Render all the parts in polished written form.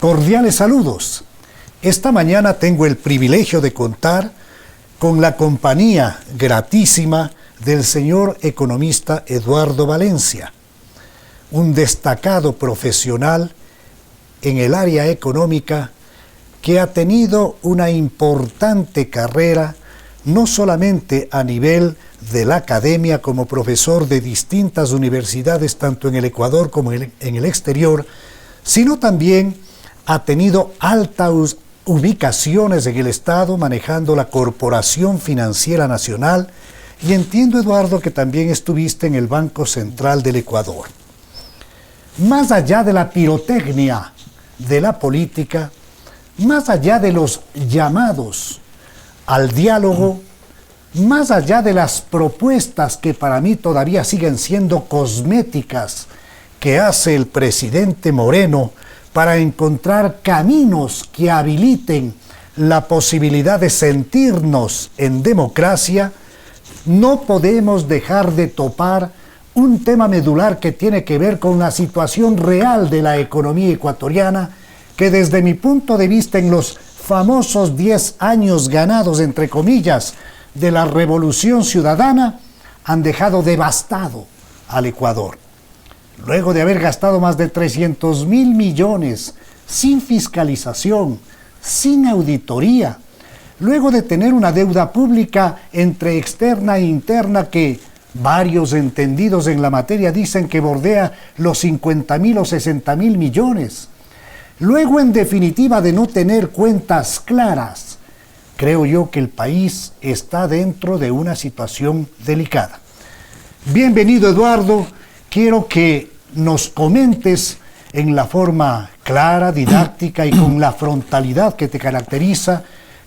Cordiales saludos. Esta mañana tengo el privilegio de contar con la compañía gratísima del señor economista Eduardo Valencia, un destacado profesional en el área económica que ha tenido una importante carrera no solamente a nivel de la academia como profesor de distintas universidades tanto en el Ecuador como en el exterior, sino también ha tenido altas ubicaciones en el Estado manejando la Corporación Financiera Nacional, y entiendo, Eduardo, que también estuviste en el Banco Central del Ecuador. Más allá de la pirotecnia de la política, más allá de los llamados al diálogo, más allá de las propuestas que para mí todavía siguen siendo cosméticas que hace el presidente Moreno para encontrar caminos que habiliten la posibilidad de sentirnos en democracia, no podemos dejar de topar un tema medular que tiene que ver con la situación real de la economía ecuatoriana, que desde mi punto de vista en los famosos 10 años ganados, entre comillas, de la Revolución Ciudadana, han dejado devastado al Ecuador. Luego de haber gastado más de 300.000 millones sin fiscalización, sin auditoría, luego de tener una deuda pública entre externa e interna que varios entendidos en la materia dicen que bordea los 50.000 o 60.000 millones, luego en definitiva de no tener cuentas claras, creo yo que el país está dentro de una situación delicada. Bienvenido, Eduardo. Quiero que nos comentes en la forma clara, didáctica y con la frontalidad que te caracteriza,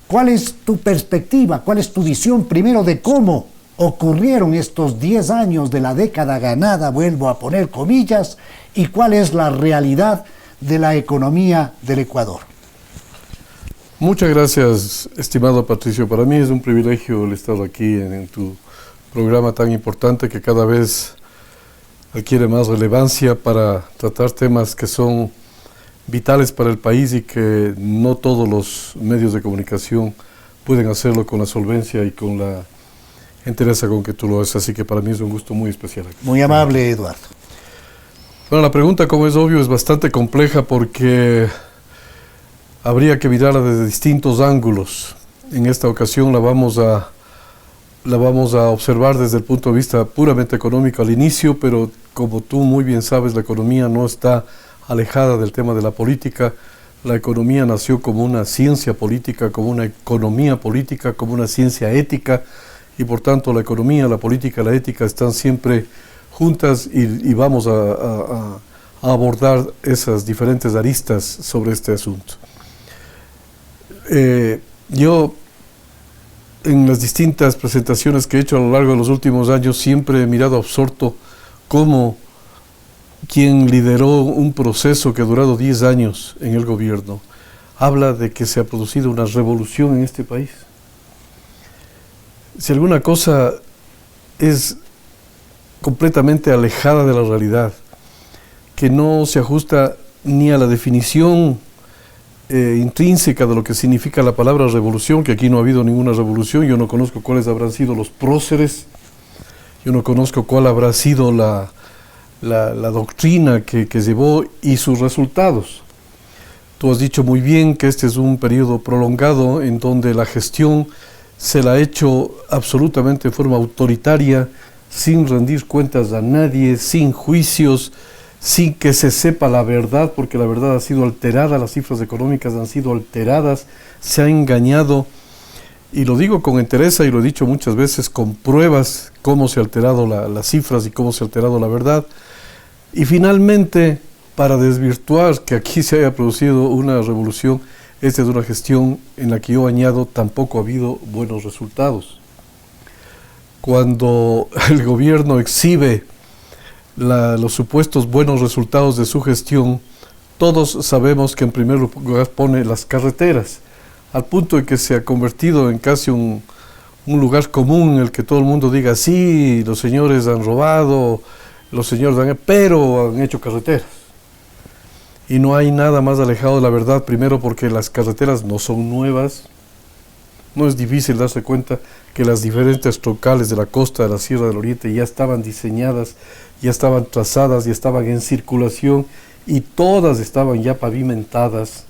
¿cuál es tu perspectiva, cuál es tu visión primero de cómo ocurrieron estos 10 años de la década ganada, vuelvo a poner comillas, y cuál es la realidad de la economía del Ecuador? Muchas gracias, estimado Patricio. Para mí es un privilegio el estar aquí en tu programa tan importante que cada vez adquiere más relevancia para tratar temas que son vitales para el país y que no todos los medios de comunicación pueden hacerlo con la solvencia y con la entereza con que tú lo haces. Así que para mí es un gusto muy especial. Muy amable, Eduardo. Bueno, la pregunta, como es obvio, es bastante compleja porque habría que mirarla desde distintos ángulos. En esta ocasión la vamos a observar desde el punto de vista puramente económico al inicio, pero como tú muy bien sabes, la economía no está alejada del tema de la política. La economía nació como una ciencia política, como una economía política, como una ciencia ética, y por tanto la economía, la política y la ética están siempre juntas y vamos a abordar esas diferentes aristas sobre este asunto. Yo, en las distintas presentaciones que he hecho a lo largo de los últimos años, siempre he mirado absorto cómo quien lideró un proceso que ha durado 10 años en el gobierno habla de que se ha producido una revolución en este país. Si alguna cosa es completamente alejada de la realidad, que no se ajusta ni a la definición intrínseca de lo que significa la palabra revolución, que aquí no ha habido ninguna revolución, yo no conozco cuáles habrán sido los próceres, yo no conozco cuál habrá sido la doctrina que llevó y sus resultados. Tú has dicho muy bien que este es un periodo prolongado en donde la gestión se la ha hecho absolutamente de forma autoritaria, sin rendir cuentas a nadie, sin juicios, sin que se sepa la verdad, porque la verdad ha sido alterada, las cifras económicas han sido alteradas, se ha engañado, y lo digo con entereza y lo he dicho muchas veces con pruebas, cómo se han alterado las cifras y cómo se ha alterado la verdad. Y finalmente, para desvirtuar que aquí se haya producido una revolución, esta es una gestión en la que yo añado, tampoco ha habido buenos resultados. Cuando el gobierno exhibe los supuestos buenos resultados de su gestión, todos sabemos que en primer lugar pone las carreteras, al punto de que se ha convertido en casi un lugar común en el que todo el mundo diga, sí, los señores han robado, los señores pero han hecho carreteras. y no hay nada más alejado de la verdad, primero porque las carreteras no son nuevas, no es difícil darse cuenta que las diferentes troncales de la costa de la Sierra del Oriente ya estaban diseñadas, ya estaban trazadas, ya estaban en circulación y todas estaban ya pavimentadas.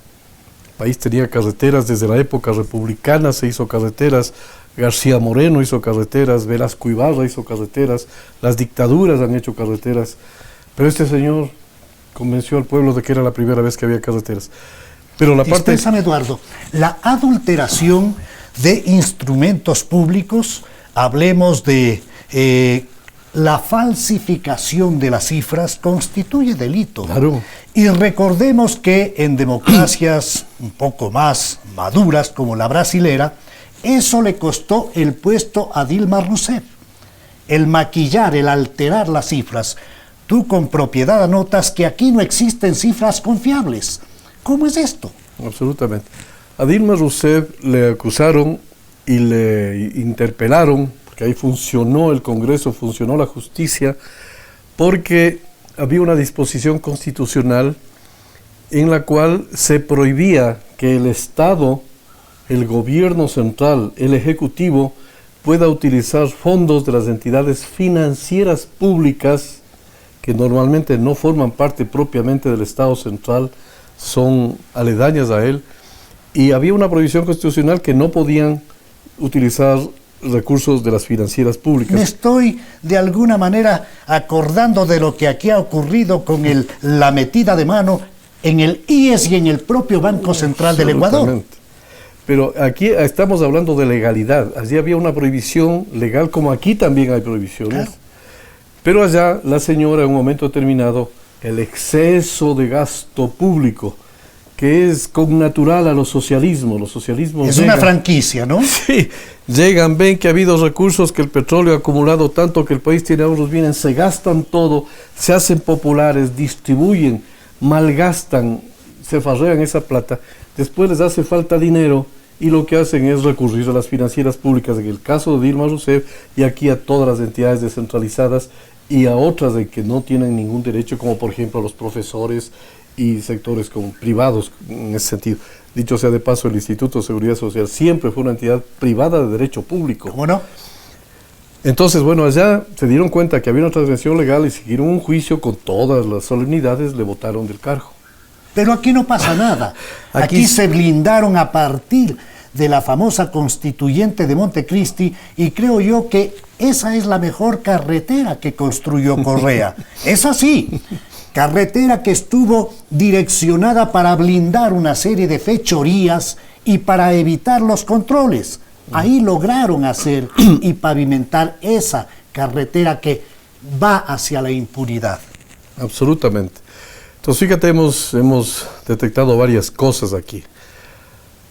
El país tenía carreteras, desde la época republicana se hizo carreteras, García Moreno hizo carreteras, Velasco Ibarra hizo carreteras, las dictaduras han hecho carreteras, pero este señor convenció al pueblo de que era la primera vez que había carreteras. Pero la parte... Dispénsame, Eduardo, la adulteración de instrumentos públicos, hablemos de la falsificación de las cifras, constituye delito. Claro. Y recordemos que en democracias un poco más maduras como la brasilera, eso le costó el puesto a Dilma Rousseff. El maquillar, el alterar las cifras. Tú con propiedad anotas que aquí no existen cifras confiables. ¿Cómo es esto? Absolutamente. A Dilma Rousseff le acusaron y le interpelaron, porque ahí funcionó el Congreso, funcionó la justicia, porque había una disposición constitucional en la cual se prohibía que el Estado, el gobierno central, el Ejecutivo, pueda utilizar fondos de las entidades financieras públicas que normalmente no forman parte propiamente del Estado central, son aledañas a él, y había una prohibición constitucional que no podían utilizar recursos de las financieras públicas. Me estoy de alguna manera acordando de lo que aquí ha ocurrido con la metida de mano en el IES y en el propio Banco Central del Ecuador. Pero aquí estamos hablando de legalidad. Allí había una prohibición legal, como aquí también hay prohibiciones. Claro. Pero allá la señora en un momento determinado, el exceso de gasto público, que es connatural a los socialismos. Los socialismos es una franquicia, ¿no? Sí, llegan, ven que ha habido recursos, que el petróleo ha acumulado tanto, que el país tiene ahorros, vienen, se gastan todo, se hacen populares, distribuyen, malgastan, se farrean esa plata, después les hace falta dinero y lo que hacen es recurrir a las financieras públicas, en el caso de Dilma Rousseff y aquí a todas las entidades descentralizadas y a otras de que no tienen ningún derecho, como por ejemplo a los profesores y sectores como privados en ese sentido. Dicho sea de paso, el Instituto de Seguridad Social siempre fue una entidad privada de derecho público. ¿Cómo no? Entonces, bueno, allá se dieron cuenta que había una transgresión legal y siguieron un juicio con todas las solemnidades, le votaron del cargo. Pero aquí no pasa nada. Aquí se blindaron a partir de la famosa constituyente de Montecristi y creo yo que esa es la mejor carretera que construyó Correa. Es así. Carretera que estuvo direccionada para blindar una serie de fechorías y para evitar los controles. Ahí lograron hacer y pavimentar esa carretera que va hacia la impunidad. Absolutamente. Entonces, fíjate, hemos detectado varias cosas aquí.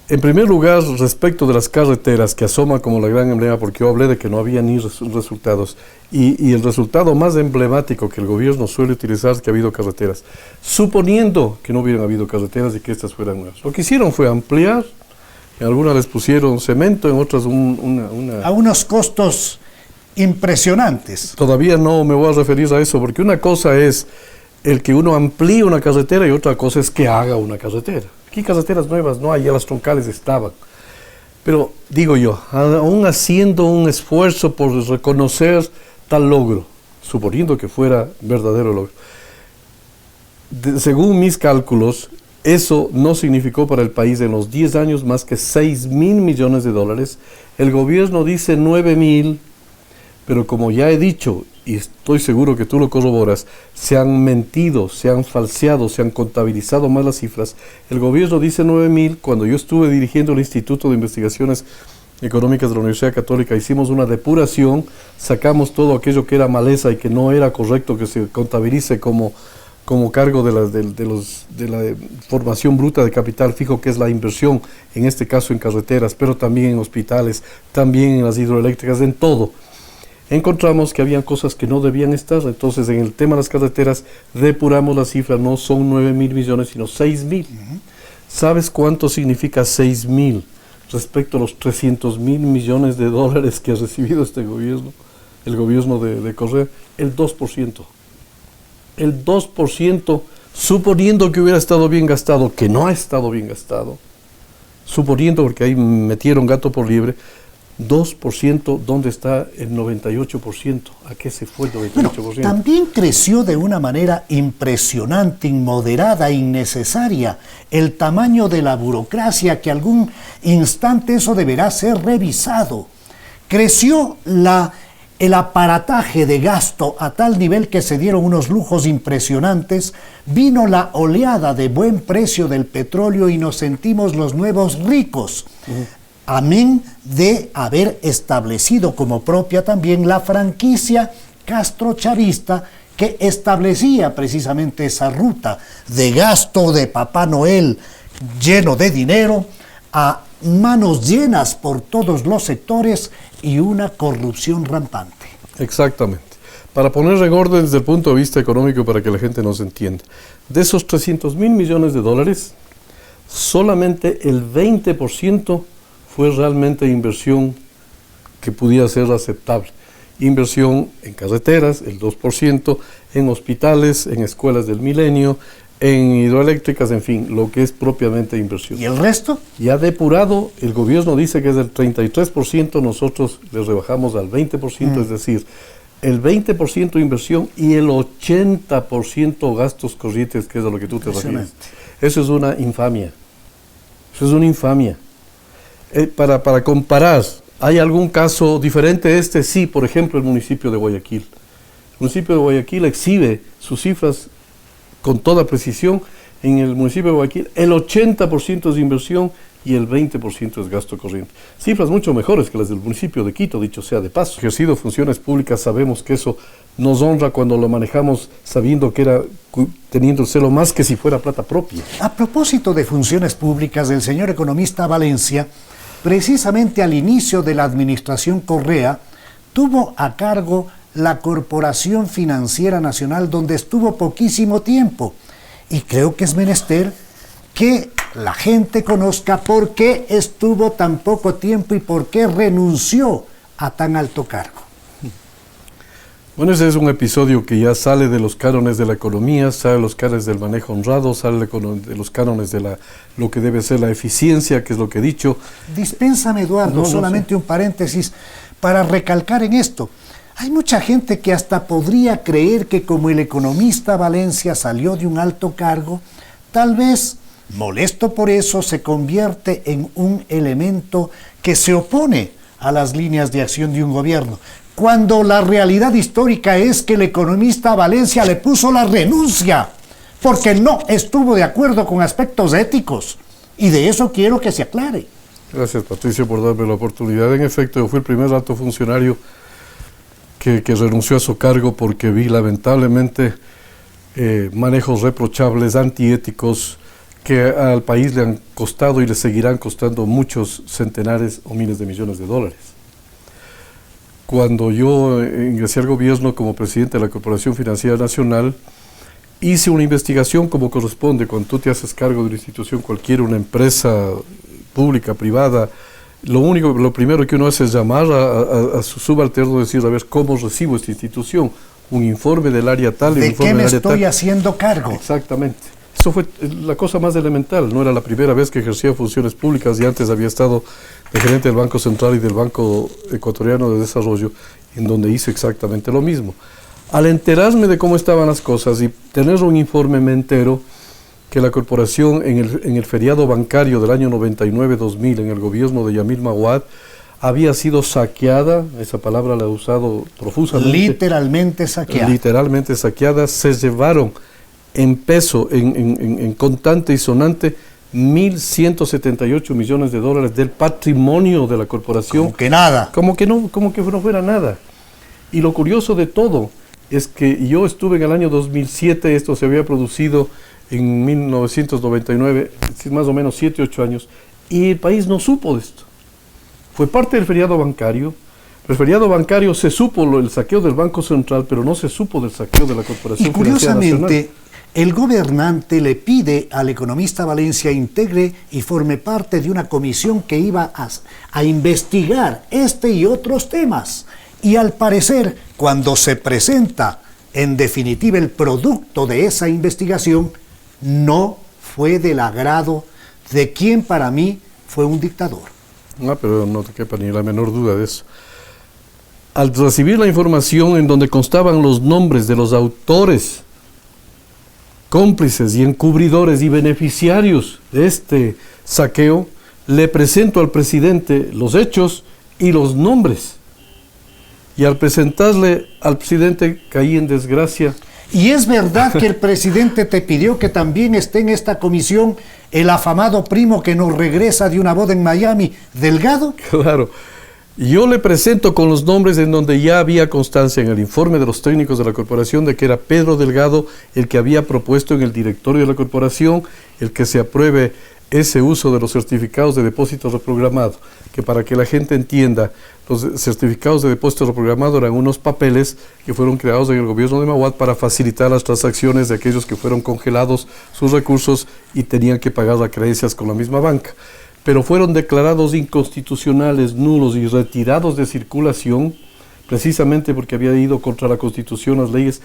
En primer lugar, respecto de las carreteras, que asoma como la gran emblema, porque yo hablé de que no había ni resultados, y el resultado más emblemático que el gobierno suele utilizar es que ha habido carreteras, suponiendo que no hubieran habido carreteras y que estas fueran nuevas. Lo que hicieron fue ampliar, en algunas les pusieron cemento, en otras a unos costos impresionantes. Todavía no me voy a referir a eso, porque una cosa es el que uno amplíe una carretera y otra cosa es que haga una carretera. Aquí carreteras nuevas no hay, ya las troncales estaban. Pero digo yo, aún haciendo un esfuerzo por reconocer tal logro, suponiendo que fuera verdadero logro, según mis cálculos, eso no significó para el país en los 10 años más que 6.000 millones de dólares. El gobierno dice 9.000, pero como ya he dicho, y estoy seguro que tú lo corroboras, se han mentido, se han falseado, se han contabilizado mal las cifras. El gobierno dice 9.000, cuando yo estuve dirigiendo el Instituto de Investigaciones Económicas de la Universidad Católica, hicimos una depuración, sacamos todo aquello que era maleza y que no era correcto que se contabilice como cargo de la formación bruta de capital fijo, que es la inversión, en este caso en carreteras, pero también en hospitales, también en las hidroeléctricas, en todo. Encontramos que habían cosas que no debían estar, entonces en el tema de las carreteras depuramos la cifra, no son 9.000 millones, sino 6.000. ¿Sabes cuánto significa 6.000 respecto a los 300.000 millones de dólares que ha recibido este gobierno, el gobierno de Correa? El 2%. El 2% suponiendo que hubiera estado bien gastado, que no ha estado bien gastado, suponiendo, porque ahí metieron gato por liebre, 2%, ¿dónde está el 98%? ¿A qué se fue el 98%? Bueno, también creció de una manera impresionante, inmoderada, innecesaria, el tamaño de la burocracia, que algún instante eso deberá ser revisado. Creció el aparataje de gasto a tal nivel que se dieron unos lujos impresionantes, vino la oleada de buen precio del petróleo y nos sentimos los nuevos ricos. Amén de haber establecido como propia también la franquicia castrochavista que establecía precisamente esa ruta de gasto de Papá Noel lleno de dinero a manos llenas por todos los sectores y una corrupción rampante. Exactamente. Para poner en orden desde el punto de vista económico para que la gente nos entienda, de esos 300.000 millones de dólares, solamente el 20% fue realmente inversión que pudiera ser aceptable. Inversión en carreteras, el 2%, en hospitales, en escuelas del milenio, en hidroeléctricas, en fin, lo que es propiamente inversión. ¿Y el resto? Ya depurado, el gobierno dice que es del 33%, nosotros le rebajamos al 20%, es decir, el 20% inversión y el 80% gastos corrientes, que es a lo que tú te refieres. Eso es una infamia. Eso es una infamia. Para comparar, ¿hay algún caso diferente a este? Sí, por ejemplo, el municipio de Guayaquil. El municipio de Guayaquil exhibe sus cifras con toda precisión. En el municipio de Guayaquil, el 80% es de inversión y el 20% es gasto corriente. Cifras mucho mejores que las del municipio de Quito, dicho sea de paso. Ejercido funciones públicas, sabemos que eso nos honra cuando lo manejamos sabiendo que era teniéndoselo más que si fuera plata propia. A propósito de funciones públicas, el señor economista Valencia, precisamente al inicio de la administración Correa, tuvo a cargo la Corporación Financiera Nacional, donde estuvo poquísimo tiempo. Y creo que es menester que la gente conozca por qué estuvo tan poco tiempo y por qué renunció a tan alto cargo. Bueno, ese es un episodio que ya sale de los cánones de la economía, sale de los cánones del manejo honrado, sale de los cánones de lo que debe ser la eficiencia, que es lo que he dicho. Dispénsame, Eduardo, solamente un paréntesis para recalcar en esto. Hay mucha gente que hasta podría creer que como el economista Valencia salió de un alto cargo, tal vez, molesto por eso, se convierte en un elemento que se opone a las líneas de acción de un gobierno, cuando la realidad histórica es que el economista Valencia le puso la renuncia, porque no estuvo de acuerdo con aspectos éticos, y de eso quiero que se aclare. Gracias, Patricio, por darme la oportunidad. En efecto, yo fui el primer alto funcionario que renunció a su cargo porque vi lamentablemente manejos reprochables, antiéticos, que al país le han costado y le seguirán costando muchos centenares o miles de millones de dólares. Cuando yo ingresé al gobierno como presidente de la Corporación Financiera Nacional, hice una investigación como corresponde. Cuando tú te haces cargo de una institución cualquiera, una empresa pública, privada, lo primero que uno hace es llamar a su subalterno y decir, a ver, ¿cómo recibo esta institución? Un informe del área tal, un informe del área tal. ¿De qué me estoy haciendo cargo? Exactamente. Eso fue la cosa más elemental. No era la primera vez que ejercía funciones públicas y antes había estado de gerente del Banco Central y del Banco Ecuatoriano de Desarrollo, en donde hice exactamente lo mismo. Al enterarme de cómo estaban las cosas y tener un informe me entero que la corporación en el feriado bancario del año 99-2000, en el gobierno de Yamil Maguad, había sido saqueada, esa palabra la he usado profusamente. Literalmente saqueada. Literalmente saqueada. Se llevaron en peso, en contante y sonante, 1.178 millones de dólares del patrimonio de la corporación. Como que nada. Como que no fuera nada. Y lo curioso de todo es que yo estuve en el año 2007, esto se había producido en 1999, más o menos 7, 8 años, y el país no supo de esto. Fue parte del feriado bancario. El feriado bancario se supo el saqueo del Banco Central, pero no se supo del saqueo de la Corporación Financiera Nacional. Y curiosamente, el gobernante le pide al economista Valencia integre y forme parte de una comisión que iba a investigar este y otros temas. Y al parecer, cuando se presenta en definitiva el producto de esa investigación no fue del agrado de quien para mí fue un dictador. No, pero no te quepa ni la menor duda de eso. Al recibir la información en donde constaban los nombres de los autores, cómplices y encubridores y beneficiarios de este saqueo, le presento al presidente los hechos y los nombres. Y al presentarle al presidente caí en desgracia. ¿Y es verdad que el presidente te pidió que también esté en esta comisión el afamado primo que nos regresa de una boda en Miami, Delgado? Claro. Yo le presento con los nombres en donde ya había constancia en el informe de los técnicos de la corporación de que era Pedro Delgado el que había propuesto en el directorio de la corporación el que se apruebe ese uso de los certificados de depósito reprogramado, que para que la gente entienda, los certificados de depósito reprogramado eran unos papeles que fueron creados en el gobierno de Mahuad para facilitar las transacciones de aquellos que fueron congelados sus recursos y tenían que pagar las creencias con la misma banca. Pero fueron declarados inconstitucionales, nulos y retirados de circulación, precisamente porque había ido contra la Constitución, las leyes,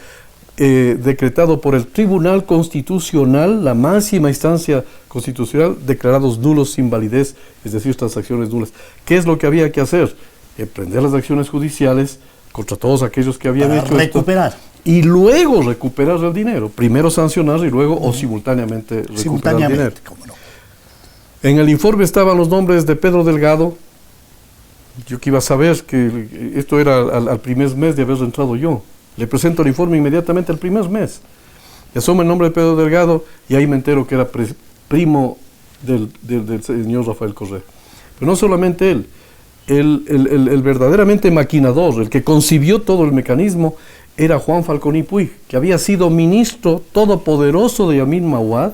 decretado por el Tribunal Constitucional, la máxima instancia constitucional, declarados nulos sin validez, es decir, transacciones nulas. ¿Qué es lo que había que hacer? Emprender las acciones judiciales contra todos aquellos que habían hecho recuperar esto, y luego recuperar el dinero. Primero sancionar y luego o simultáneamente recuperar el dinero. ¿Cómo no? En el informe estaban los nombres de Pedro Delgado. Yo que iba a saber que esto era al primer mes de haber entrado yo. Le presento el informe inmediatamente al primer mes. Y asoma el nombre de Pedro Delgado y ahí me entero que era primo del señor Rafael Correa. Pero no solamente él, el verdaderamente maquinador, el que concibió todo el mecanismo, era Juan Falconi Puig, que había sido ministro todopoderoso de Yamin Mahuad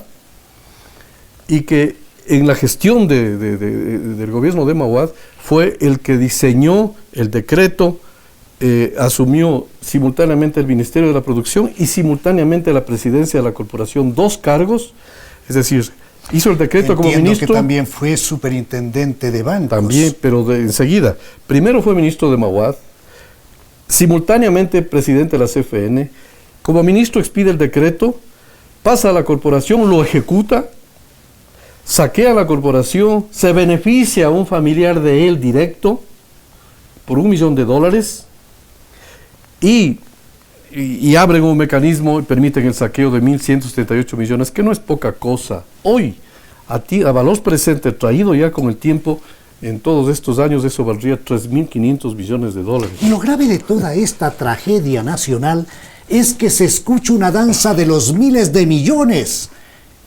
y que en la gestión del gobierno de Mahuad fue el que diseñó el decreto, asumió simultáneamente el Ministerio de la Producción y simultáneamente la presidencia de la corporación, 2 cargos, es decir, hizo el decreto como ministro. Que también fue superintendente de bancos. También, pero enseguida. Primero fue ministro de Mahuad, simultáneamente presidente de la CFN, como ministro expide el decreto, pasa a la corporación, lo ejecuta, saquea la corporación, se beneficia a un familiar de él directo por $1 millón y abren un mecanismo y permiten el saqueo de 1.178 millones, que no es poca cosa. Hoy, a valor presente, traído ya con el tiempo, en todos estos años eso valdría $3.500 millones. Y lo grave de toda esta tragedia nacional es que se escucha una danza de los miles de millones.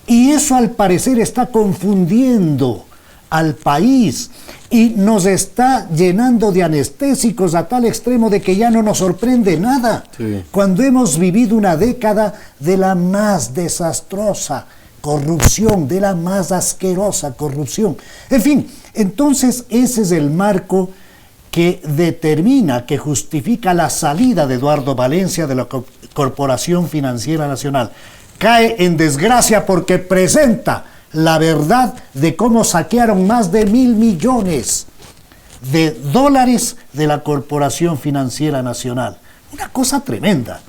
Y eso al parecer está confundiendo al país y nos está llenando de anestésicos a tal extremo de que ya no nos sorprende nada. Sí. Cuando hemos vivido una década de la más desastrosa corrupción, de la más asquerosa corrupción. En fin, entonces ese es el marco que determina, que justifica la salida de Eduardo Valencia de la Corporación Financiera Nacional. Cae en desgracia porque presenta la verdad de cómo saquearon más de $1.000 millones de la Corporación Financiera Nacional. Una cosa tremenda.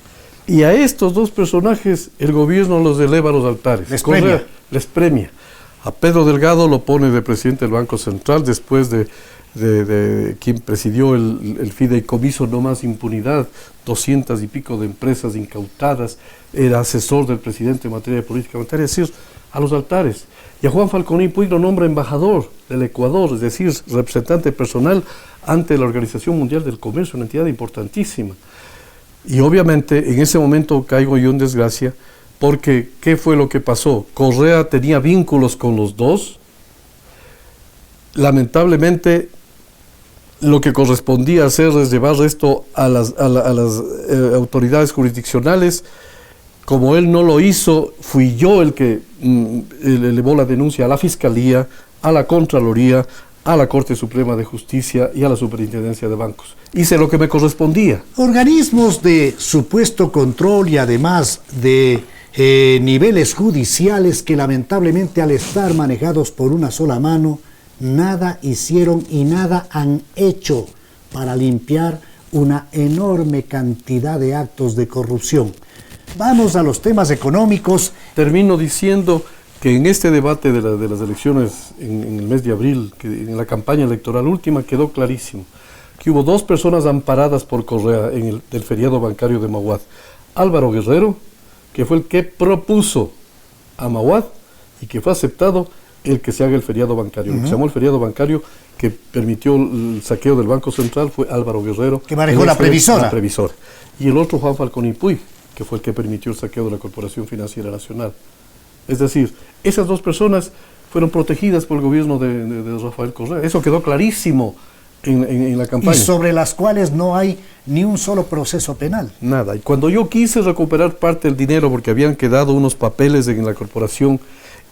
Y a estos 2 personajes el gobierno los eleva a los altares. Les premia. A Pedro Delgado lo pone de presidente del Banco Central después de quien presidió el fideicomiso No Más Impunidad, 200 y pico de empresas incautadas, era asesor del presidente en materia de política monetaria, es decir, a los altares. Y a Juan Falconi Puig lo nombra embajador del Ecuador, es decir, representante personal ante la Organización Mundial del Comercio, una entidad importantísima. Y obviamente en ese momento caigo yo en desgracia, porque ¿qué fue lo que pasó? Correa tenía vínculos con los 2. Lamentablemente, lo que correspondía hacer es llevar esto a las autoridades jurisdiccionales. Como él no lo hizo, fui yo el que elevó la denuncia a la Fiscalía, a la Contraloría, a la Corte Suprema de Justicia y a la Superintendencia de Bancos. Hice lo que me correspondía. Organismos de supuesto control y además de niveles judiciales que lamentablemente al estar manejados por una sola mano, nada hicieron y nada han hecho para limpiar una enorme cantidad de actos de corrupción. Vamos a los temas económicos. Termino diciendo que en este debate de las elecciones en el mes de abril, que en la campaña electoral última, quedó clarísimo que hubo 2 personas amparadas por Correa del feriado bancario de Mauad. Álvaro Guerrero, que fue el que propuso a Mauad y que fue aceptado el que se haga el feriado bancario. Lo que se llamó el feriado bancario, que permitió el saqueo del Banco Central, fue Álvaro Guerrero, que manejó la previsora. Y el otro, Juan Falcón Impuy, que fue el que permitió el saqueo de la Corporación Financiera Nacional. Es decir, esas 2 personas fueron protegidas por el gobierno de Rafael Correa. Eso quedó clarísimo en la campaña. Y sobre las cuales no hay ni un solo proceso penal. Nada. Y cuando yo quise recuperar parte del dinero, porque habían quedado unos papeles en la corporación,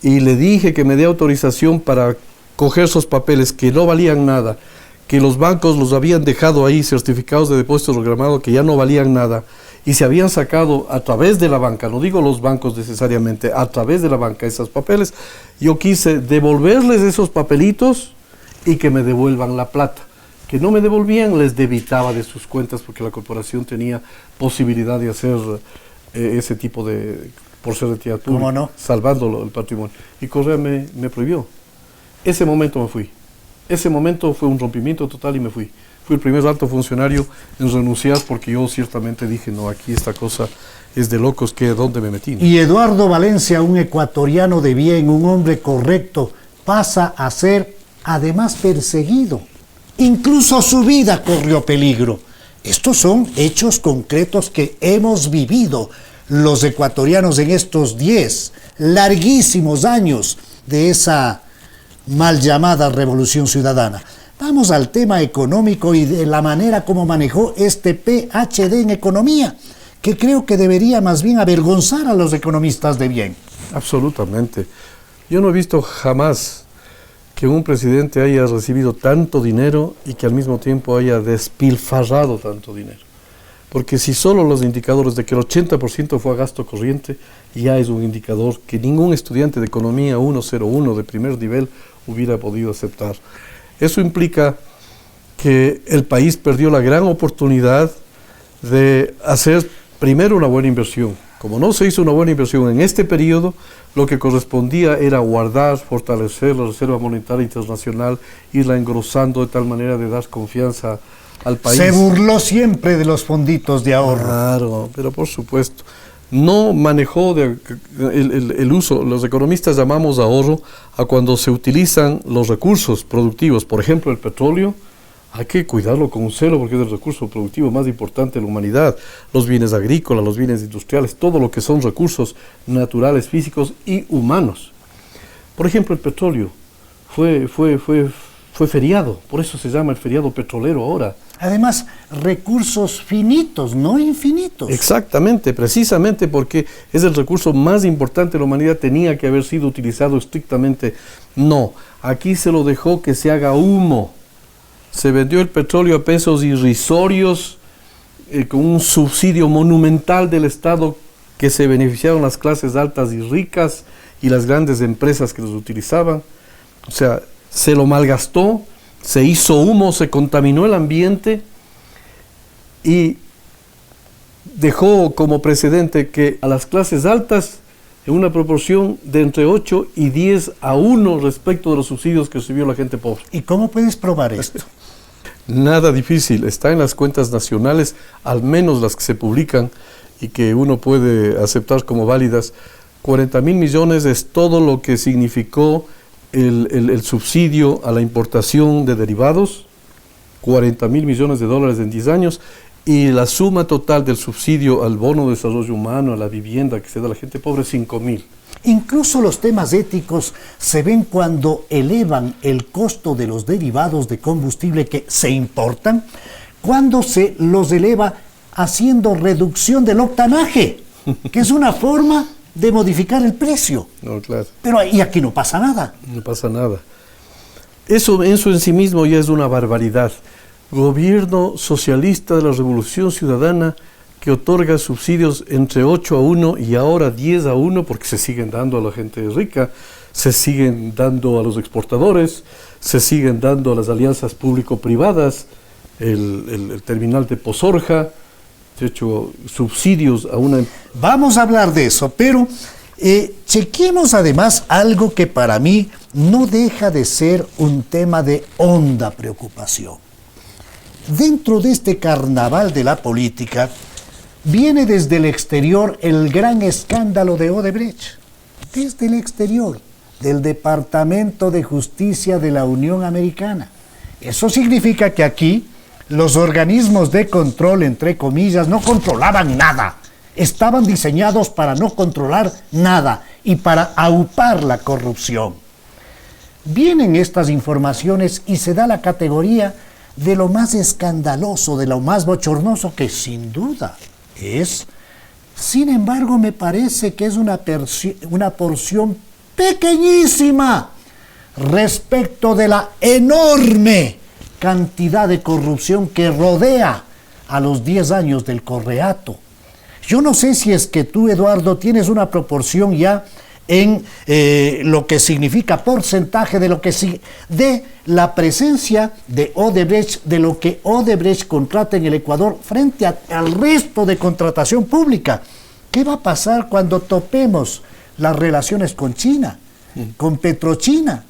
y le dije que me dé autorización para coger esos papeles que no valían nada, que los bancos los habían dejado ahí, certificados de depósito programado, que ya no valían nada, y se habían sacado a través de la banca, no digo los bancos necesariamente, a través de la banca esos papeles, yo quise devolverles esos papelitos y que me devuelvan la plata. Que no me devolvían, les debitaba de sus cuentas, porque la corporación tenía posibilidad de hacer ese tipo de, por ser entidad pública, ¿cómo no? Salvando el patrimonio. Y Correa me prohibió. Ese momento me fui. Ese momento fue un rompimiento total y me fui. Fui el primer alto funcionario en renunciar, porque yo ciertamente dije, no, aquí esta cosa es de locos, que ¿dónde me metí? Y Eduardo Valencia, un ecuatoriano de bien, un hombre correcto, pasa a ser además perseguido. Incluso su vida corrió peligro. Estos son hechos concretos que hemos vivido los ecuatorianos en estos 10 larguísimos años de esa mal llamada Revolución Ciudadana. Vamos al tema económico y de la manera como manejó este PhD en economía, que creo que debería más bien avergonzar a los economistas de bien. Absolutamente. Yo no he visto jamás que un presidente haya recibido tanto dinero y que al mismo tiempo haya despilfarrado tanto dinero. Porque si solo los indicadores de que el 80% fue a gasto corriente, ya es un indicador que ningún estudiante de economía 101 de primer nivel hubiera podido aceptar. Eso implica que el país perdió la gran oportunidad de hacer primero una buena inversión. Como no se hizo una buena inversión en este periodo, lo que correspondía era guardar, fortalecer la Reserva Monetaria Internacional, irla engrosando de tal manera de dar confianza al país. Se burló siempre de los fonditos de ahorro. Claro, pero por supuesto. No manejó el uso, los economistas llamamos ahorro a cuando se utilizan los recursos productivos, por ejemplo el petróleo. Hay que cuidarlo con un celo, porque es el recurso productivo más importante de la humanidad. Los bienes agrícolas, los bienes industriales, todo lo que son recursos naturales, físicos y humanos. Por ejemplo, el petróleo fue feriado, por eso se llama el feriado petrolero ahora. Además, recursos finitos, no infinitos. Exactamente, precisamente porque es el recurso más importante de la humanidad, tenía que haber sido utilizado estrictamente. No, aquí se lo dejó que se haga humo. Se vendió el petróleo a pesos irrisorios, con un subsidio monumental del Estado, que se beneficiaron las clases altas y ricas y las grandes empresas que los utilizaban. O sea, se lo malgastó, se hizo humo, se contaminó el ambiente y dejó como precedente que a las clases altas, en una proporción de entre 8 y 10 a 1 respecto de los subsidios que recibió la gente pobre. ¿Y cómo puedes probar esto? Nada difícil, está en las cuentas nacionales, al menos las que se publican y que uno puede aceptar como válidas. 40.000 millones es todo lo que significó el subsidio a la importación de derivados, 40.000 millones de dólares en 10 años, y la suma total del subsidio al bono de desarrollo humano, a la vivienda que se da a la gente pobre, 5.000. Incluso los temas éticos se ven cuando elevan el costo de los derivados de combustible que se importan, cuando se los eleva haciendo reducción del octanaje, que es una forma de modificar el precio. No, claro. Pero y aquí no pasa nada. No pasa nada. Eso en sí mismo ya es una barbaridad. Gobierno socialista de la Revolución Ciudadana que otorga subsidios entre 8 a 1 y ahora 10 a 1, porque se siguen dando a la gente rica, se siguen dando a los exportadores, se siguen dando a las alianzas público-privadas, el terminal de Pozorja, se ha hecho subsidios a una... Vamos a hablar de eso, pero chequemos además algo que para mí no deja de ser un tema de honda preocupación. Dentro de este carnaval de la política, viene desde el exterior el gran escándalo de Odebrecht. Desde el exterior, del Departamento de Justicia de la Unión Americana. Eso significa que aquí los organismos de control, entre comillas, no controlaban nada. Estaban diseñados para no controlar nada y para aupar la corrupción. Vienen estas informaciones y se da la categoría de lo más escandaloso, de lo más bochornoso, que sin duda es. Sin embargo, me parece que es una porción pequeñísima respecto de la enorme cantidad de corrupción que rodea a los 10 años del Correato. Yo no sé si es que tú, Eduardo, tienes una proporción ya en lo que significa porcentaje de la presencia de Odebrecht, de lo que Odebrecht contrata en el Ecuador frente al resto de contratación pública. ¿Qué va a pasar cuando topemos las relaciones con China, con Petrochina,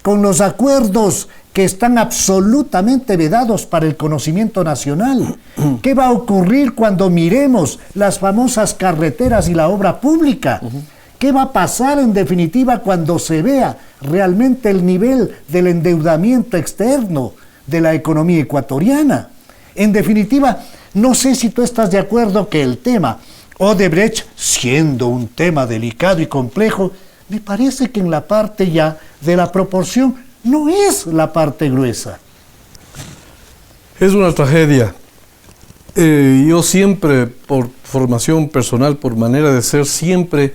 con los acuerdos que están absolutamente vedados para el conocimiento nacional? ¿Qué va a ocurrir cuando miremos las famosas carreteras y la obra pública? ¿Qué va a pasar en definitiva cuando se vea realmente el nivel del endeudamiento externo de la economía ecuatoriana? En definitiva, no sé si tú estás de acuerdo que el tema Odebrecht, siendo un tema delicado y complejo, me parece que en la parte ya de la proporción no es la parte gruesa. Es una tragedia. Yo siempre, por formación personal, por manera de ser, siempre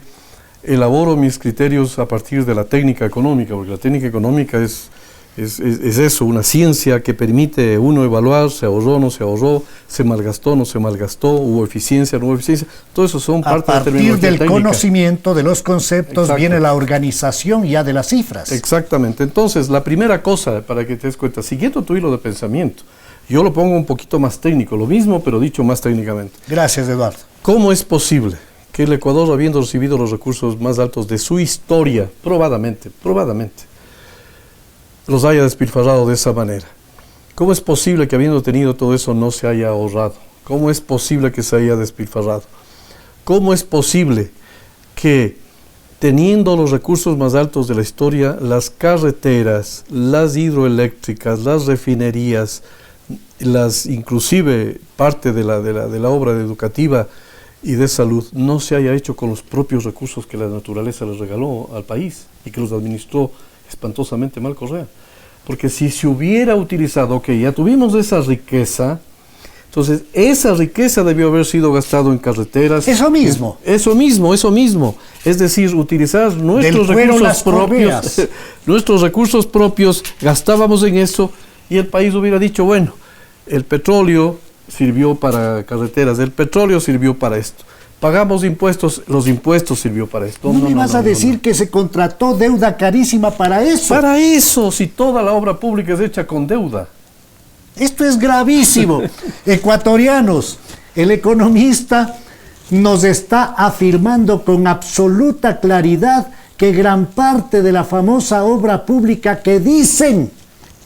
elaboro mis criterios a partir de la técnica económica, porque la técnica económica es eso, una ciencia que permite uno evaluar, se ahorró, no se ahorró, se malgastó, no se malgastó, hubo eficiencia, no hubo eficiencia. Todo eso son parte de la terminología técnica. A partir del conocimiento de los conceptos. Exacto. Viene la organización ya de las cifras. Exactamente. Entonces, la primera cosa, para que te des cuenta, siguiendo tu hilo de pensamiento, yo lo pongo un poquito más técnico, lo mismo, pero dicho más técnicamente. Gracias, Eduardo. ¿Cómo es posible que el Ecuador, habiendo recibido los recursos más altos de su historia, probadamente, los haya despilfarrado de esa manera? ¿Cómo es posible que habiendo tenido todo eso no se haya ahorrado? ¿Cómo es posible que se haya despilfarrado? ¿Cómo es posible que, teniendo los recursos más altos de la historia, las carreteras, las hidroeléctricas, las refinerías, inclusive parte de la obra educativa y de salud, no se haya hecho con los propios recursos que la naturaleza les regaló al país y que los administró espantosamente mal Correa? Porque si se hubiera utilizado, ya tuvimos esa riqueza, entonces esa riqueza debió haber sido gastada en carreteras. Eso mismo. Es decir, utilizar nuestros recursos propios, nuestros recursos propios, gastábamos en eso y el país hubiera dicho, bueno, el petróleo sirvió para carreteras, el petróleo sirvió para esto. Pagamos impuestos, los impuestos sirvió para esto. No me vas a decir que se contrató deuda carísima para eso. Para eso, si toda la obra pública es hecha con deuda. Esto es gravísimo. Ecuatorianos, el economista nos está afirmando con absoluta claridad que gran parte de la famosa obra pública que dicen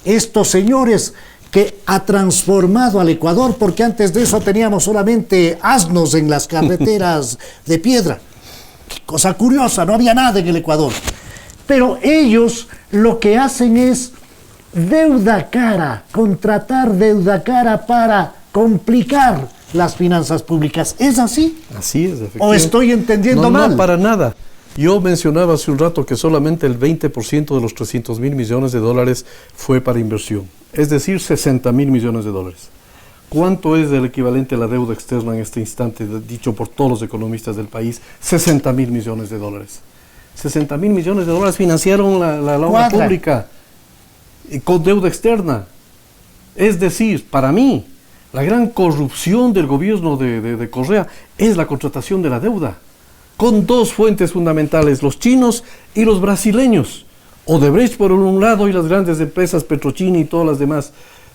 estos señores que ha transformado al Ecuador, porque antes de eso teníamos solamente asnos en las carreteras de piedra. Qué cosa curiosa, no había nada en el Ecuador. Pero ellos lo que hacen es deuda cara, contratar deuda cara para complicar las finanzas públicas. ¿Es así? Así es, efectivamente. ¿O estoy entendiendo mal? No, para nada. Yo mencionaba hace un rato que solamente el 20% de los 300.000 millones de dólares fue para inversión, es decir, 60.000 millones de dólares. ¿Cuánto es el equivalente a la deuda externa en este instante, dicho por todos los economistas del país? 60.000 millones de dólares. 60.000 millones de dólares financiaron la obra pública con deuda externa. Es decir, para mí, la gran corrupción del gobierno de Correa es la contratación de la deuda, con dos fuentes fundamentales, los chinos y los brasileños. Odebrecht por un lado y las grandes empresas Petrochina y todas las demás.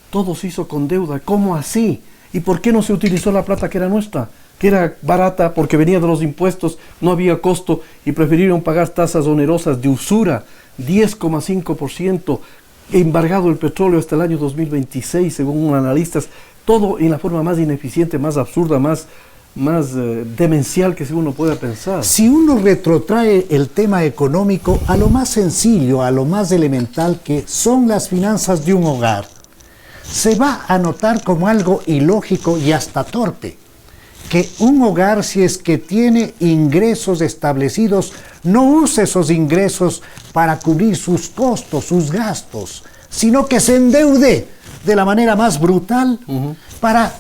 todo se hizo con deuda. ¿Cómo así? ¿Y por qué no se utilizó la plata que era nuestra? Que era barata porque venía de los impuestos, no había costo y prefirieron pagar tasas onerosas de usura, 10,5%, embargado el petróleo hasta el año 2026, según analistas, todo en la forma más ineficiente, más absurda, más demencial que uno pueda pensar. Si uno retrotrae el tema económico a lo más sencillo, a lo más elemental que son las finanzas de un hogar, se va a notar como algo ilógico y hasta torpe. Que un hogar, si es que tiene ingresos establecidos, no use esos ingresos para cubrir sus costos, sus gastos, sino que se endeude de la manera más brutal para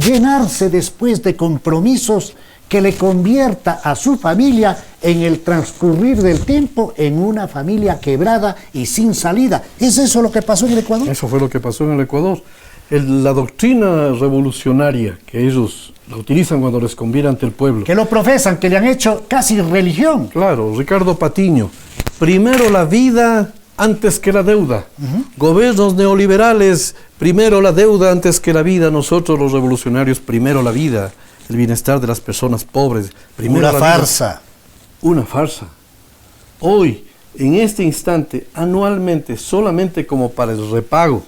llenarse después de compromisos que le convierta a su familia en el transcurrir del tiempo en una familia quebrada y sin salida. ¿Es eso lo que pasó en el Ecuador? Eso fue lo que pasó en el Ecuador. La doctrina revolucionaria que ellos la utilizan cuando les conviene ante el pueblo. Que lo profesan, que le han hecho casi religión. Claro, Ricardo Patiño. Primero la vida antes que la deuda. Gobiernos neoliberales, primero la deuda antes que la vida. Nosotros los revolucionarios, primero la vida, el bienestar de las personas pobres. Primero Una farsa. Una farsa. Hoy, en este instante, anualmente, solamente como para el repago,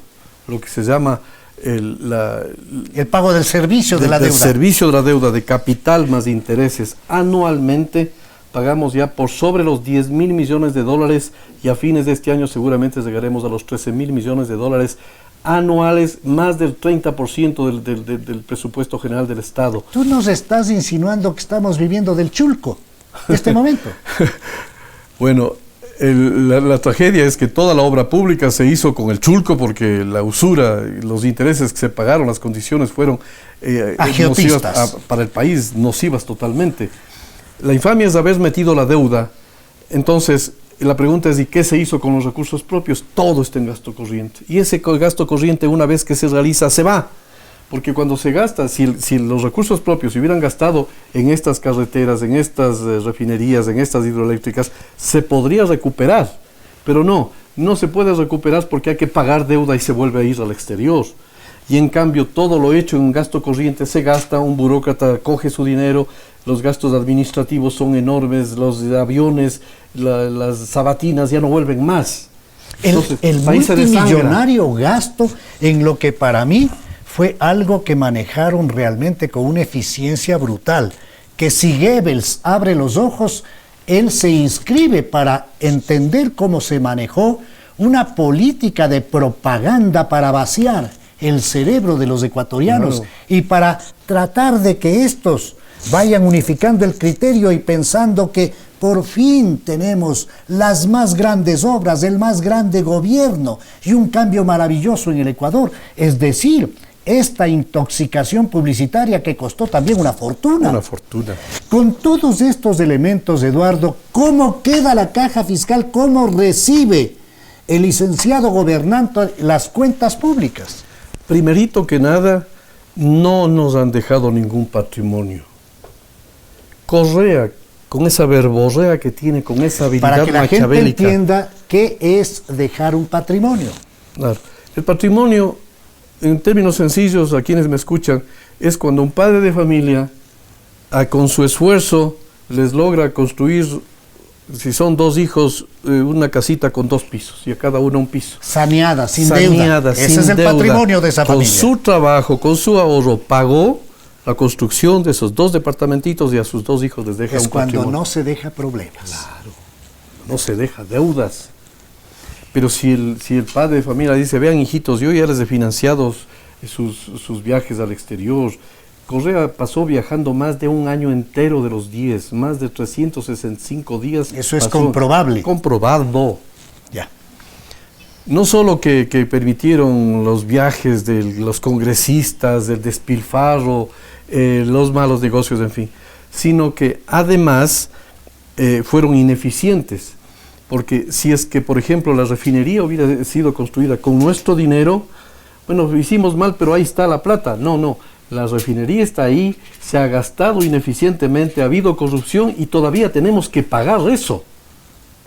lo que se llama el pago del servicio de la deuda. El servicio de la deuda, de capital más intereses, anualmente pagamos ya por sobre los 10.000 millones de dólares y a fines de este año seguramente llegaremos a los 13.000 millones de dólares anuales, más del 30% del presupuesto general del Estado. Tú nos estás insinuando que estamos viviendo del chulco en este momento. Bueno, la tragedia es que toda la obra pública se hizo con el chulco porque la usura, los intereses que se pagaron, las condiciones fueron nocivas para el país, nocivas totalmente. La infamia es haber metido la deuda. Entonces, la pregunta es, ¿y qué se hizo con los recursos propios? Todo está en gasto corriente. Y ese gasto corriente, una vez que se realiza, se va. Porque cuando se gasta, si los recursos propios se hubieran gastado en estas carreteras, en estas refinerías, en estas hidroeléctricas, se podría recuperar. Pero no se puede recuperar porque hay que pagar deuda y se vuelve a ir al exterior. Y en cambio, todo lo hecho en gasto corriente se gasta, un burócrata coge su dinero, los gastos administrativos son enormes, los aviones, las sabatinas ya no vuelven más. Entonces, el multimillonario gasto en lo que para mí fue algo que manejaron realmente con una eficiencia brutal, que si Goebbels abre los ojos, él se inscribe para entender cómo se manejó una política de propaganda para vaciar el cerebro de los ecuatorianos y para tratar de que estos vayan unificando el criterio y pensando que por fin tenemos las más grandes obras, el más grande gobierno y un cambio maravilloso en el Ecuador. Es decir, esta intoxicación publicitaria que costó también una fortuna. Una fortuna. Con todos estos elementos, Eduardo, ¿cómo queda la caja fiscal? ¿Cómo recibe el licenciado gobernante las cuentas públicas? Primerito que nada, no nos han dejado ningún patrimonio. Correa, con esa verborrea que tiene, con esa habilidad para que la gente maquiavélica, entienda qué es dejar un patrimonio. Claro. El patrimonio, en términos sencillos, a quienes me escuchan, es cuando un padre de familia, con su esfuerzo, les logra construir, si son 2 hijos, una casita con 2 pisos, y a cada uno un piso. Saneada, sin deuda. Ese es el patrimonio de esa familia. Con su trabajo, con su ahorro, pagó la construcción de esos 2 departamentitos y a sus 2 hijos les deja un patrimonio. Es cuando no se deja problemas. Claro, no se deja deudas. Pero si el padre de familia dice, vean hijitos, yo ya les he financiado sus viajes al exterior. Correa pasó viajando más de un año entero de los 10, más de 365 días. Eso es comprobable. Comprobado. Ya. No solo que permitieron los viajes de los congresistas, del despilfarro, los malos negocios, en fin, sino que además fueron ineficientes. Porque si es que, por ejemplo, la refinería hubiera sido construida con nuestro dinero, bueno, hicimos mal, pero ahí está la plata. No, la refinería está ahí, se ha gastado ineficientemente, ha habido corrupción y todavía tenemos que pagar eso,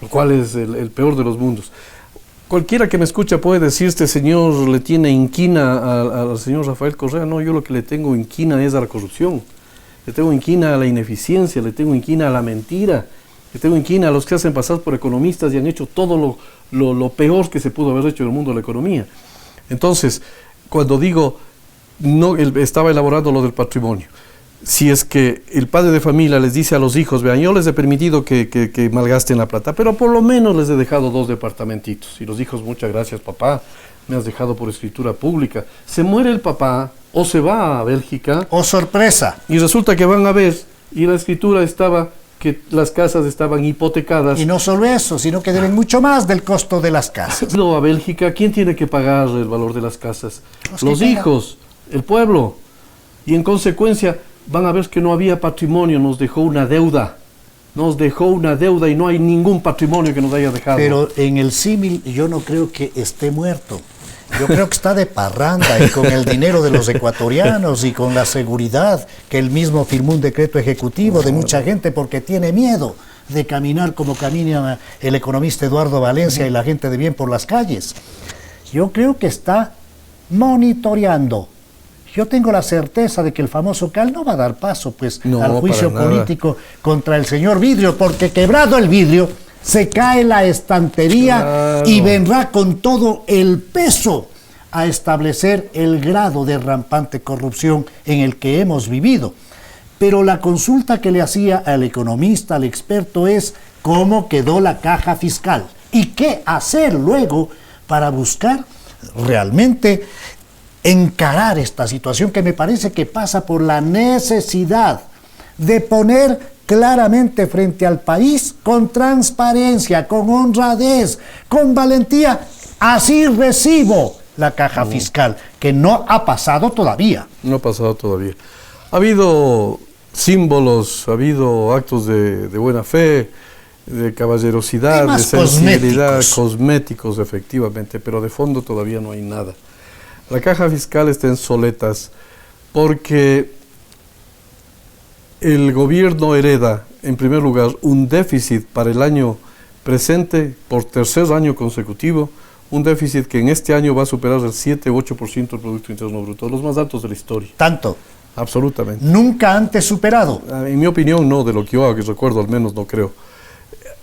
lo cual es el peor de los mundos. Cualquiera que me escucha puede decir, este señor le tiene inquina al señor Rafael Correa. No, yo lo que le tengo inquina es a la corrupción, le tengo inquina a la ineficiencia, le tengo inquina a la mentira, le tengo inquina a los que hacen pasar por economistas y han hecho todo lo peor que se pudo haber hecho en el mundo de la economía. Entonces, cuando digo, no, estaba elaborando lo del patrimonio. Si es que el padre de familia les dice a los hijos, vean, yo les he permitido que malgasten la plata, pero por lo menos les he dejado 2 departamentitos. Y los hijos, muchas gracias papá, me has dejado por escritura pública. Se muere el papá o se va a Bélgica. ¡Oh, sorpresa! Y resulta que van a ver, y la escritura estaba que las casas estaban hipotecadas. Y no solo eso, sino que deben mucho más del costo de las casas. No, a Bélgica, ¿quién tiene que pagar el valor de las casas? Los hijos, el pueblo. Y en consecuencia van a ver que no había patrimonio, nos dejó una deuda. Nos dejó una deuda y no hay ningún patrimonio que nos haya dejado. Pero en el símil yo no creo que esté muerto. Yo creo que está de parranda y con el dinero de los ecuatorianos y con la seguridad que él mismo firmó un decreto ejecutivo de mucha gente porque tiene miedo de caminar como camina el economista Eduardo Valencia y la gente de bien por las calles. Yo creo que está monitoreando. Yo tengo la certeza de que el famoso CAL no va a dar paso pues al juicio político contra el señor Vidrio, porque quebrado el vidrio se cae la estantería y vendrá con todo el peso a establecer el grado de rampante corrupción en el que hemos vivido. Pero la consulta que le hacía al economista, al experto, es cómo quedó la caja fiscal y qué hacer luego para buscar realmente encarar esta situación que me parece que pasa por la necesidad de poner claramente frente al país, con transparencia, con honradez, con valentía, así recibo la caja fiscal, que no ha pasado todavía. No ha pasado todavía. Ha habido símbolos, ha habido actos de buena fe, de caballerosidad, de sensibilidad, cosméticos efectivamente, pero de fondo todavía no hay nada. La caja fiscal está en soletas porque el gobierno hereda, en primer lugar, un déficit para el año presente por tercer año consecutivo, un déficit que en este año va a superar el 7-8% del Producto Interno Bruto, los más altos de la historia. ¿Tanto? Absolutamente. ¿Nunca antes superado? En mi opinión, no, de lo que yo recuerdo al menos no creo.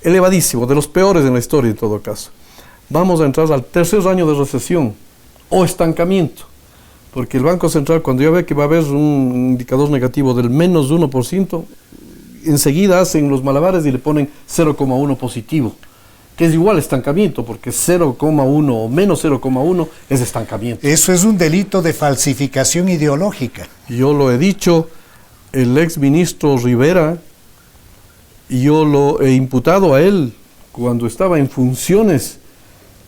Elevadísimo, de los peores en la historia en todo caso. Vamos a entrar al tercer año de recesión o estancamiento. Porque el Banco Central, cuando ya ve que va a haber un indicador negativo del menos 1%, enseguida hacen los malabares y le ponen 0,1 positivo, que es igual estancamiento, porque 0,1 o menos 0,1 es estancamiento. Eso es un delito de falsificación ideológica. Yo lo he dicho, el ex ministro Rivera, y yo lo he imputado a él cuando estaba en funciones,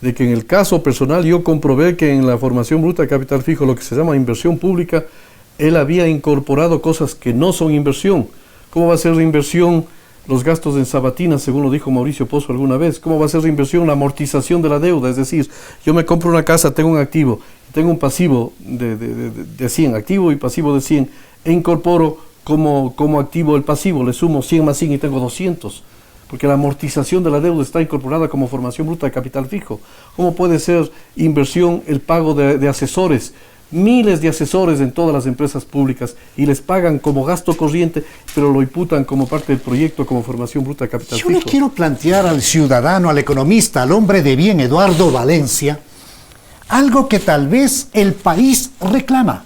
de que en el caso personal yo comprobé que en la formación bruta de capital fijo, lo que se llama inversión pública, él había incorporado cosas que no son inversión. ¿Cómo va a ser inversión los gastos en sabatinas, según lo dijo Mauricio Pozo alguna vez? ¿Cómo va a ser inversión la amortización de la deuda? Es decir, yo me compro una casa, tengo un activo, tengo un pasivo de 100, activo y pasivo de 100, e incorporo como activo el pasivo, le sumo 100 más 100 y tengo 200. Porque la amortización de la deuda está incorporada como formación bruta de capital fijo. ¿Cómo puede ser inversión el pago de asesores? Miles de asesores en todas las empresas públicas y les pagan como gasto corriente, pero lo imputan como parte del proyecto, como formación bruta de capital fijo. Yo le quiero plantear al ciudadano, al economista, al hombre de bien, Eduardo Valencia, algo que tal vez el país reclama.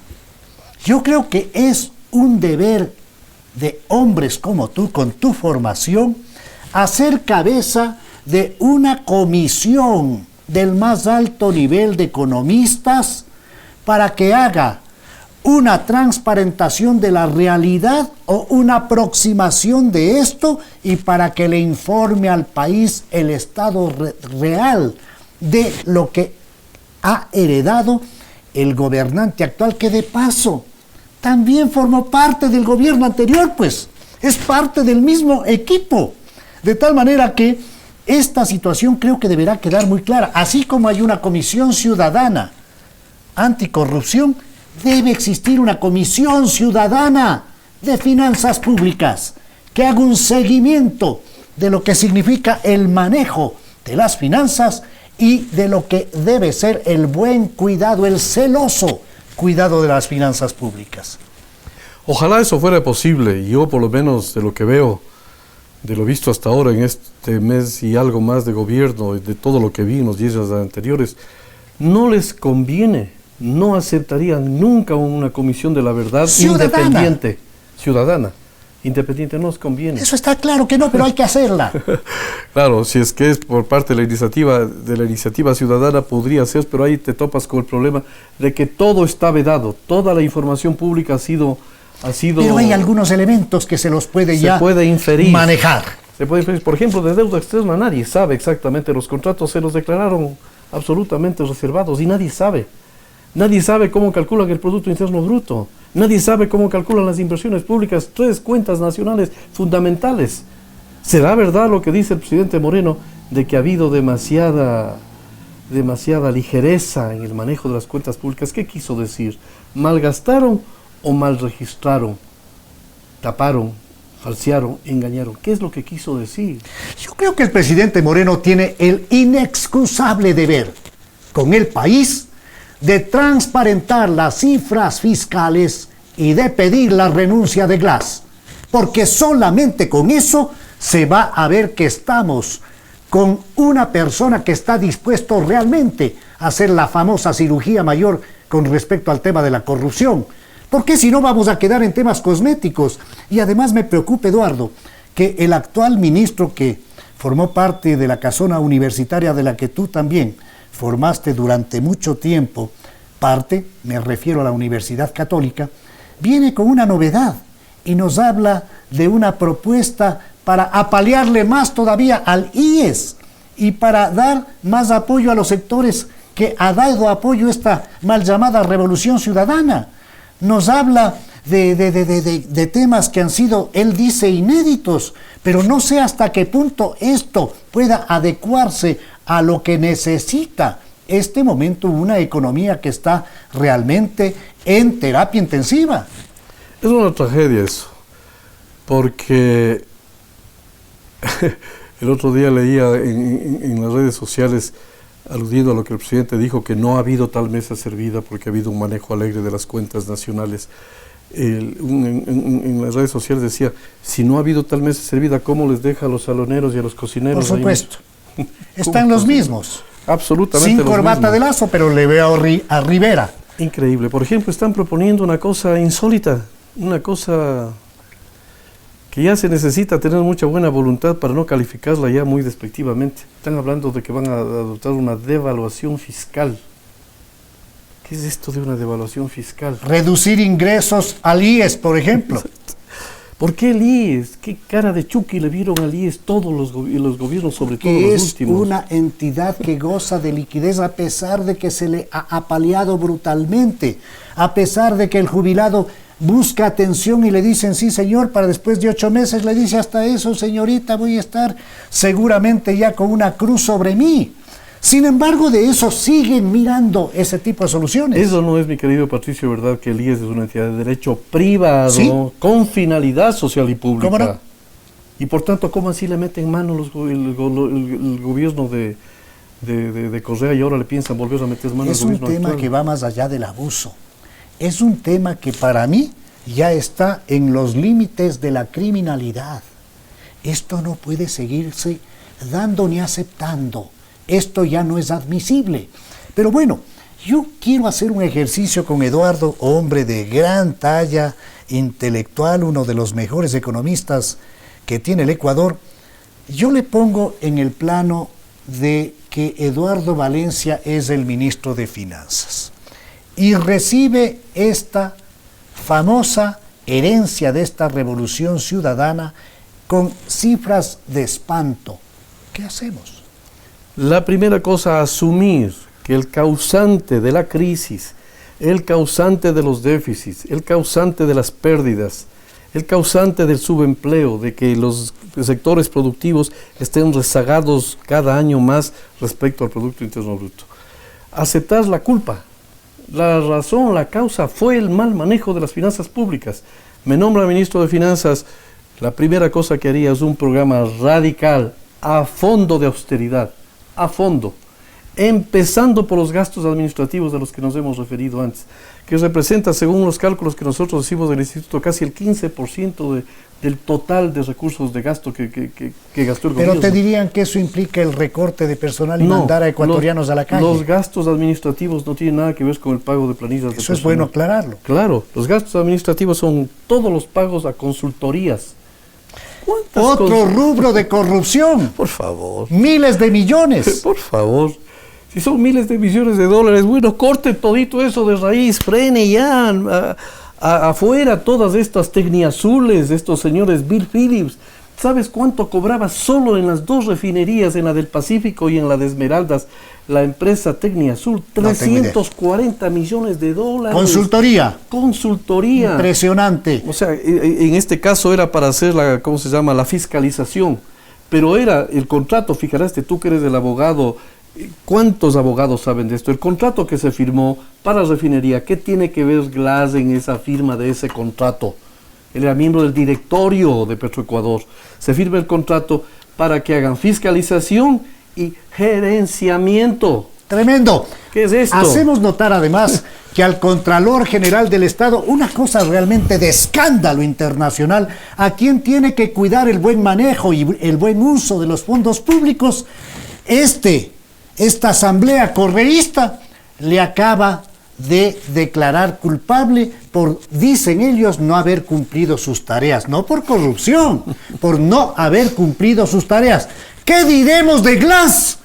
Yo creo que es un deber de hombres como tú, con tu formación, hacer cabeza de una comisión del más alto nivel de economistas para que haga una transparentación de la realidad o una aproximación de esto y para que le informe al país el estado real de lo que ha heredado el gobernante actual, que de paso también formó parte del gobierno anterior, pues es parte del mismo equipo. De tal manera que esta situación creo que deberá quedar muy clara. Así como hay una comisión ciudadana anticorrupción, debe existir una comisión ciudadana de finanzas públicas que haga un seguimiento de lo que significa el manejo de las finanzas y de lo que debe ser el buen cuidado, el celoso cuidado de las finanzas públicas. Ojalá eso fuera posible. Yo, por lo menos, de lo que veo, de lo visto hasta ahora en este mes y algo más de gobierno, de todo lo que vi en los días anteriores, no les conviene, no aceptarían nunca una comisión de la verdad independiente, ciudadana. Independiente no les conviene. Eso está claro que no, pero hay que hacerla. Claro, si es que es por parte de la iniciativa ciudadana podría ser, pero ahí te topas con el problema de que todo está vedado, toda la información pública ha sido pero hay algunos elementos que se los puede inferir, manejar. Se puede inferir. Por ejemplo, de deuda externa nadie sabe exactamente, los contratos se los declararon absolutamente reservados y nadie sabe. Nadie sabe cómo calculan el Producto Interno Bruto. Nadie sabe cómo calculan las inversiones públicas, 3 cuentas nacionales fundamentales. ¿Será verdad lo que dice el presidente Moreno de que ha habido demasiada ligereza en el manejo de las cuentas públicas? ¿Qué quiso decir? ¿Malgastaron o mal registraron? ¿Taparon, falsearon, engañaron? ¿Qué es lo que quiso decir? Yo creo que el presidente Moreno tiene el inexcusable deber con el país de transparentar las cifras fiscales y de pedir la renuncia de Glass, porque solamente con eso se va a ver que estamos con una persona que está dispuesto realmente a hacer la famosa cirugía mayor con respecto al tema de la corrupción, porque si no vamos a quedar en temas cosméticos. Y además me preocupa, Eduardo, que el actual ministro que formó parte de la casona universitaria de la que tú también formaste durante mucho tiempo parte, me refiero a la Universidad Católica, viene con una novedad y nos habla de una propuesta para apalearle más todavía al IES y para dar más apoyo a los sectores que ha dado apoyo a esta mal llamada revolución ciudadana. Nos habla de temas que han sido, él dice, inéditos, pero no sé hasta qué punto esto pueda adecuarse a lo que necesita este momento una economía que está realmente en terapia intensiva. Es una tragedia eso, porque el otro día leía en las redes sociales, aludiendo a lo que el presidente dijo, que no ha habido tal mesa servida porque ha habido un manejo alegre de las cuentas nacionales. En las redes sociales decía, si no ha habido tal mesa servida, ¿cómo les deja a los saloneros y a los cocineros? Por supuesto, están los mismos. Absolutamente. Sin corbata de lazo, pero le veo a Rivera. Increíble. Por ejemplo, están proponiendo una cosa insólita, una cosa que ya se necesita tener mucha buena voluntad para no calificarla ya muy despectivamente. Están hablando de que van a adoptar una devaluación fiscal. ¿Qué es esto de una devaluación fiscal? Reducir ingresos al IES, por ejemplo. ¿Por qué el IES? ¿Qué cara de Chucky le vieron al IES todos los gobiernos, sobre todo los últimos? Es una entidad que goza de liquidez a pesar de que se le ha apaleado brutalmente, a pesar de que el jubilado busca atención y le dicen sí señor, para después de 8 meses le dice hasta eso señorita voy a estar seguramente ya con una cruz sobre mí. Sin embargo, de eso siguen mirando ese tipo de soluciones. Eso no es, mi querido Patricio, ¿verdad? Que el IES es una entidad de derecho privado, ¿sí?, con finalidad social y pública. ¿Cómo no? Y por tanto, ¿cómo así le meten mano el gobierno de Correa y ahora le piensan volver a meter mano al gobierno actual? Es un tema que va más allá del abuso. Es un tema que para mí ya está en los límites de la criminalidad. Esto no puede seguirse dando ni aceptando. Esto ya no es admisible. Pero bueno, yo quiero hacer un ejercicio con Eduardo, hombre de gran talla intelectual, uno de los mejores economistas que tiene el Ecuador. Yo le pongo en el plano de que Eduardo Valencia es el ministro de Finanzas y recibe esta famosa herencia de esta revolución ciudadana con cifras de espanto. ¿Qué hacemos? La primera cosa, asumir que el causante de la crisis, el causante de los déficits, el causante de las pérdidas, el causante del subempleo, de que los sectores productivos estén rezagados cada año más respecto al Producto Interno Bruto. Aceptar la culpa. La razón, la causa fue el mal manejo de las finanzas públicas. Me nombra ministro de Finanzas, la primera cosa que haría es un programa radical, a fondo de austeridad. A fondo. empezando por los gastos administrativos de los que nos hemos referido antes, que representa, según los cálculos que nosotros hicimos del Instituto, casi el 15% del total de recursos de gasto que gastó el gobierno. Pero te dirían que eso implica el recorte de personal y mandar a ecuatorianos a la calle. Los gastos administrativos no tienen nada que ver con el pago de planillas de personal. Eso es bueno aclararlo. Claro, los gastos administrativos son todos los pagos a consultorías. Otro rubro de corrupción. Por favor. Miles de millones. Por favor. Si son miles de millones de dólares, bueno, corte todito eso de raíz, frene ya afuera todas estas tecniazules, estos señores Bill Phillips. ¿Sabes cuánto cobraba solo en las dos refinerías, en la del Pacífico y en la de Esmeraldas, la empresa Tecniazul? 340 millones de dólares. Consultoría. Consultoría. Impresionante. O sea, en este caso era para hacer la, ¿cómo se llama? La fiscalización. Pero era el contrato, fíjate, tú que eres el abogado, ¿cuántos abogados saben de esto? El contrato que se firmó para la refinería, ¿qué tiene que ver Glass en esa firma de ese contrato? Él era miembro del directorio de Petroecuador. Se firma el contrato para que hagan fiscalización y gerenciamiento. Tremendo. ¿Qué es esto? Hacemos notar además que al Contralor General del Estado, una cosa realmente de escándalo internacional, a quien tiene que cuidar el buen manejo y el buen uso de los fondos públicos, esta asamblea correísta le acaba de declarar culpable por, dicen ellos, no haber cumplido sus tareas, no por corrupción, por no haber cumplido sus tareas. ¿Qué diremos de Glass?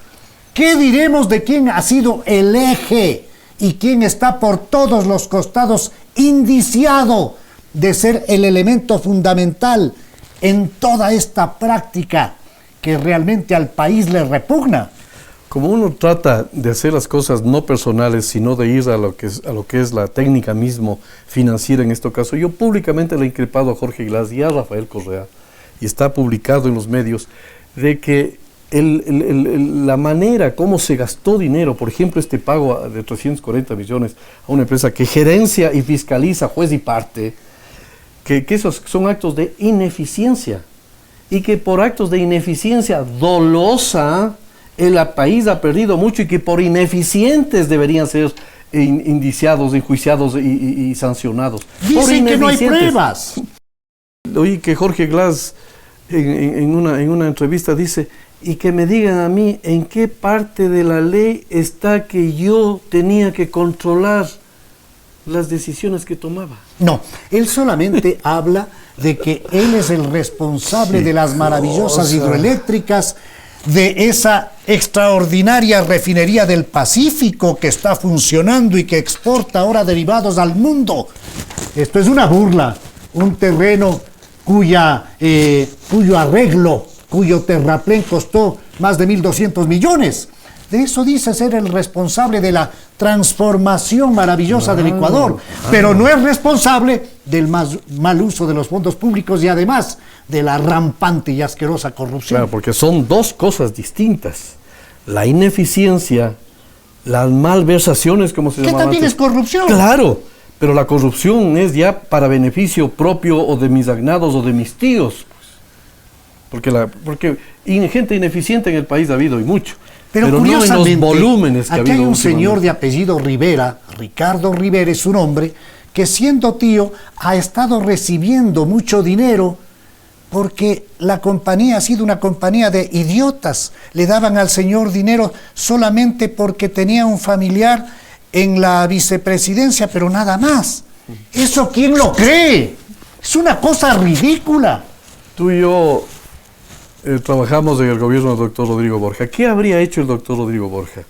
¿Qué diremos de quién ha sido el eje y quién está por todos los costados indiciado de ser el elemento fundamental en toda esta práctica que realmente al país le repugna? Como uno trata de hacer las cosas no personales, sino de ir a lo que es la técnica mismo financiera en este caso, yo públicamente le he increpado a Jorge Glass y a Rafael Correa, y está publicado en los medios, de que la manera como se gastó dinero, por ejemplo, este pago de 340 millones a una empresa que gerencia y fiscaliza juez y parte, que esos son actos de ineficiencia, y que por actos de ineficiencia dolosa, el país ha perdido mucho y que por ineficientes deberían ser indiciados, enjuiciados y sancionados. Dicen que no hay pruebas. Oí que Jorge Glass en una entrevista dice, y que me digan a mí en qué parte de la ley está que yo tenía que controlar las decisiones que tomaba. No, él solamente habla de que él es el responsable de las maravillosas hidroeléctricas, de esa extraordinaria refinería del Pacífico que está funcionando y que exporta ahora derivados al mundo. Esto es una burla, un terreno cuyo arreglo, cuyo terraplén costó más de 1.200 millones. De eso dice ser el responsable de la transformación maravillosa del Ecuador, pero no es responsable del mal uso de los fondos públicos y además de la rampante y asquerosa corrupción. Claro, porque son dos cosas distintas. La ineficiencia, las malversaciones, como se llama. Que también es corrupción. Claro, pero la corrupción es ya para beneficio propio o de mis agnados o de mis tíos. Porque gente ineficiente en el país ha habido y mucho. Pero curiosamente, no en los volúmenes que ha habido. Aquí hay un señor de apellido Rivera, Ricardo Rivera es su nombre, que siendo tío ha estado recibiendo mucho dinero porque la compañía ha sido una compañía de idiotas. Le daban al señor dinero solamente porque tenía un familiar en la vicepresidencia, pero nada más. ¿Eso quién lo cree? Es una cosa ridícula. Tú y yo trabajamos en el gobierno del doctor Rodrigo Borja. ¿Qué habría hecho el doctor Rodrigo Borja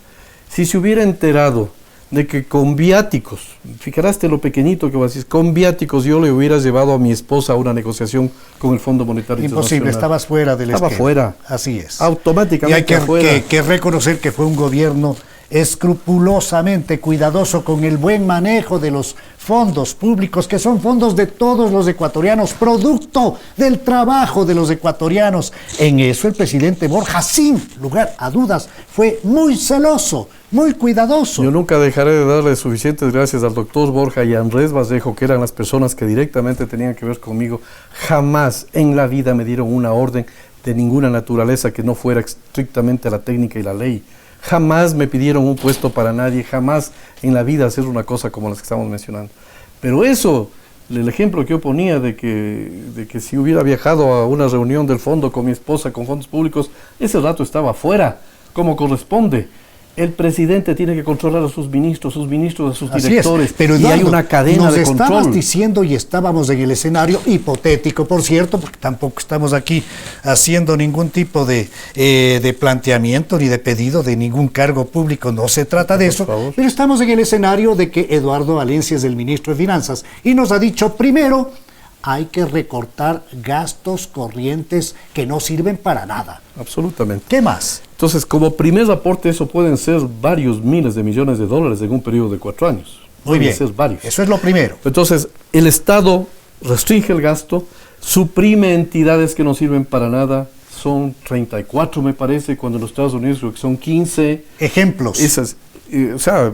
si se hubiera enterado de que con viáticos, fíjate lo pequeñito que vas a decir, con viáticos yo le hubiera llevado a mi esposa a una negociación con el Fondo Monetario Imposible, Internacional? estabas fuera del esquema. Estaba fuera. Así es. Automáticamente y hay fuera. que reconocer que fue un gobierno escrupulosamente cuidadoso con el buen manejo de los fondos públicos, que son fondos de todos los ecuatorianos, producto del trabajo de los ecuatorianos. En eso el presidente Borja, sin lugar a dudas, fue muy celoso, muy cuidadoso. Yo nunca dejaré de darle suficientes gracias al doctor Borja y a Andrés Vallejo, que eran las personas que directamente tenían que ver conmigo. Jamás en la vida me dieron una orden de ninguna naturaleza que no fuera estrictamente la técnica y la ley. Jamás me pidieron un puesto para nadie, jamás en la vida hacer una cosa como las que estamos mencionando. Pero eso, el ejemplo que yo ponía de que si hubiera viajado a una reunión del fondo con mi esposa con fondos públicos, ese rato estaba fuera, como corresponde. El presidente tiene que controlar a sus ministros a sus directores, pero Eduardo, y hay una cadena de control. Nos estabas diciendo, y estábamos en el escenario hipotético, por cierto, porque tampoco estamos aquí haciendo ningún tipo de planteamiento ni de pedido de ningún cargo público, no se trata de eso, pero estamos en el escenario de que Eduardo Valencia es el ministro de Finanzas y nos ha dicho, primero, hay que recortar gastos corrientes que no sirven para nada. Absolutamente. ¿Qué más? Entonces, como primer aporte, eso pueden ser varios miles de millones de dólares en un periodo de 4 años. Muy bien, ser varios. Eso es lo primero. Entonces, el Estado restringe el gasto, suprime entidades que no sirven para nada, son 34 me parece, cuando en los Estados Unidos creo que son 15. Ejemplos. Esas, o sea,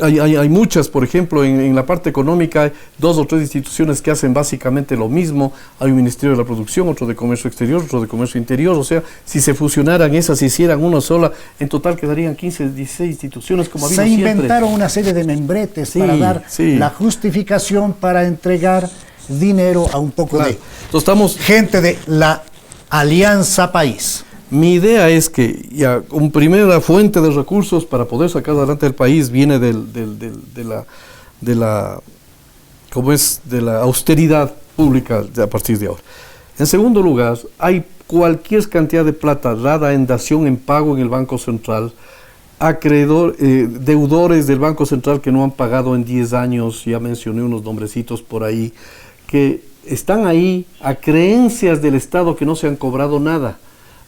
hay muchas, por ejemplo, en la parte económica hay 2 o 3 instituciones que hacen básicamente lo mismo. Hay un Ministerio de la Producción, otro de Comercio Exterior, otro de Comercio Interior. O sea, si se fusionaran esas, si hicieran una sola, en total quedarían 15, 16 instituciones como ha habido siempre. Se inventaron una serie de membretes para dar la justificación para entregar dinero a un poco de gente de la Alianza País. Mi idea es que ya una primera fuente de recursos para poder sacar adelante el país viene de la austeridad pública a partir de ahora. En segundo lugar, hay cualquier cantidad de plata dada en dación en pago en el Banco Central, deudores del Banco Central que no han pagado en 10 años, ya mencioné unos nombrecitos por ahí, que están ahí a creencias del Estado que no se han cobrado nada.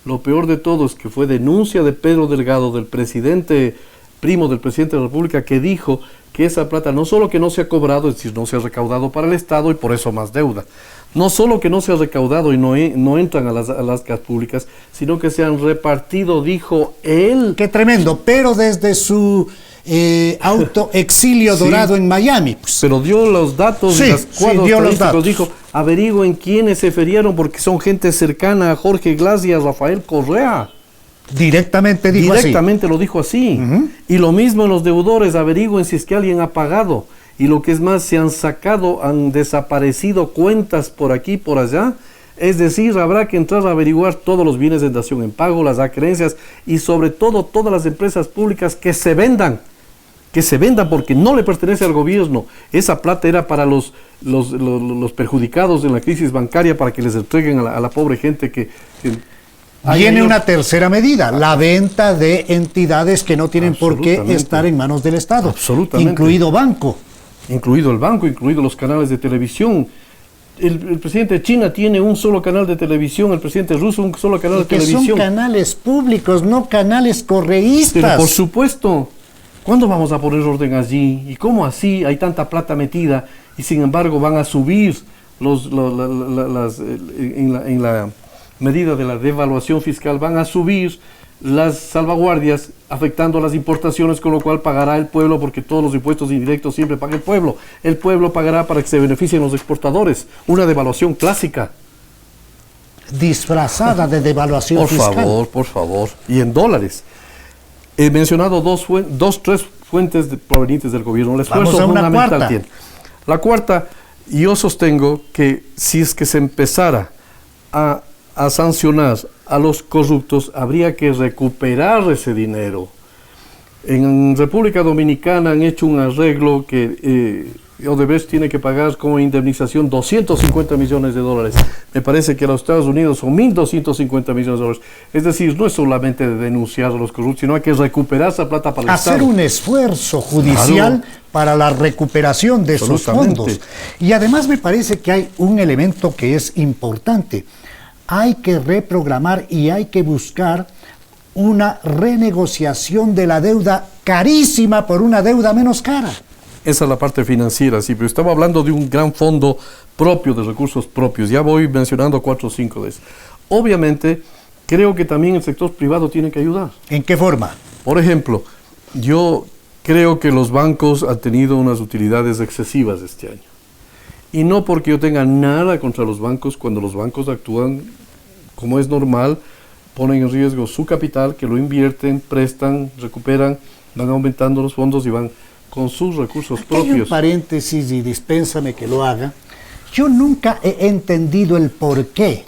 Lo peor de todo es que fue denuncia de Pedro Delgado, del presidente, primo del presidente de la República, que dijo que esa plata no solo que no se ha cobrado, es decir, no se ha recaudado para el Estado y por eso más deuda. No solo que no se ha recaudado y no entran a las arcas públicas, sino que se han repartido, dijo él. ¡Qué tremendo! Pero desde su autoexilio dorado en Miami. Pues. Pero dio los datos y las cuadros estadísticos, dijo, averigüen quiénes se feriaron porque son gente cercana a Jorge Glass y a Rafael Correa. Directamente dijo así. Directamente lo dijo así. Y lo mismo en los deudores, averigüen si es que alguien ha pagado. Y lo que es más, se han sacado, han desaparecido cuentas por aquí, por allá. Es decir, habrá que entrar a averiguar todos los bienes de dación en pago, las acreencias y sobre todo todas las empresas públicas que se vendan porque no le pertenece al gobierno. Esa plata era para los perjudicados en la crisis bancaria, para que les entreguen a la pobre gente que Viene una tercera medida, la venta de entidades que no tienen por qué estar en manos del Estado. Absolutamente. Incluido banco. Incluido el banco, incluidos los canales de televisión. El presidente de China tiene un solo canal de televisión, el presidente ruso un solo canal de televisión. Son canales públicos, no canales correístas. Pero por supuesto, ¿cuándo vamos a poner orden allí? ¿Y cómo así hay tanta plata metida y sin embargo van a subir en la medida de la devaluación fiscal, van a subir las salvaguardias afectando a las importaciones, con lo cual pagará el pueblo, porque todos los impuestos indirectos siempre paga el pueblo. El pueblo pagará para que se beneficien los exportadores. Una devaluación clásica. Disfrazada de devaluación fiscal. Por favor. Y en dólares. He mencionado tres fuentes provenientes del gobierno. El esfuerzo fundamental tiene. La cuarta, yo sostengo que si es que se empezara a sancionar a los corruptos, habría que recuperar ese dinero. En República Dominicana han hecho un arreglo que Odebrecht tiene que pagar como indemnización 250 millones de dólares. Me parece que a los Estados Unidos son 1.250 millones de dólares. Es decir, no es solamente de denunciar a los corruptos, sino hay que recuperar esa plata para el Estado. Hacer un esfuerzo judicial para la recuperación de esos fondos. Y además me parece que hay un elemento que es importante. Hay que reprogramar y hay que buscar una renegociación de la deuda carísima por una deuda menos cara. Esa es la parte financiera, sí, pero estaba hablando de un gran fondo propio, de recursos propios. Ya voy mencionando 4 o 5 de esos. Obviamente, creo que también el sector privado tiene que ayudar. ¿En qué forma? Por ejemplo, yo creo que los bancos han tenido unas utilidades excesivas este año. Y no porque yo tenga nada contra los bancos, cuando los bancos actúan como es normal, ponen en riesgo su capital, que lo invierten, prestan, recuperan, van aumentando los fondos y van con sus recursos Aquí hay un propios. paréntesis y dispénsame que lo haga. Yo nunca he entendido el por qué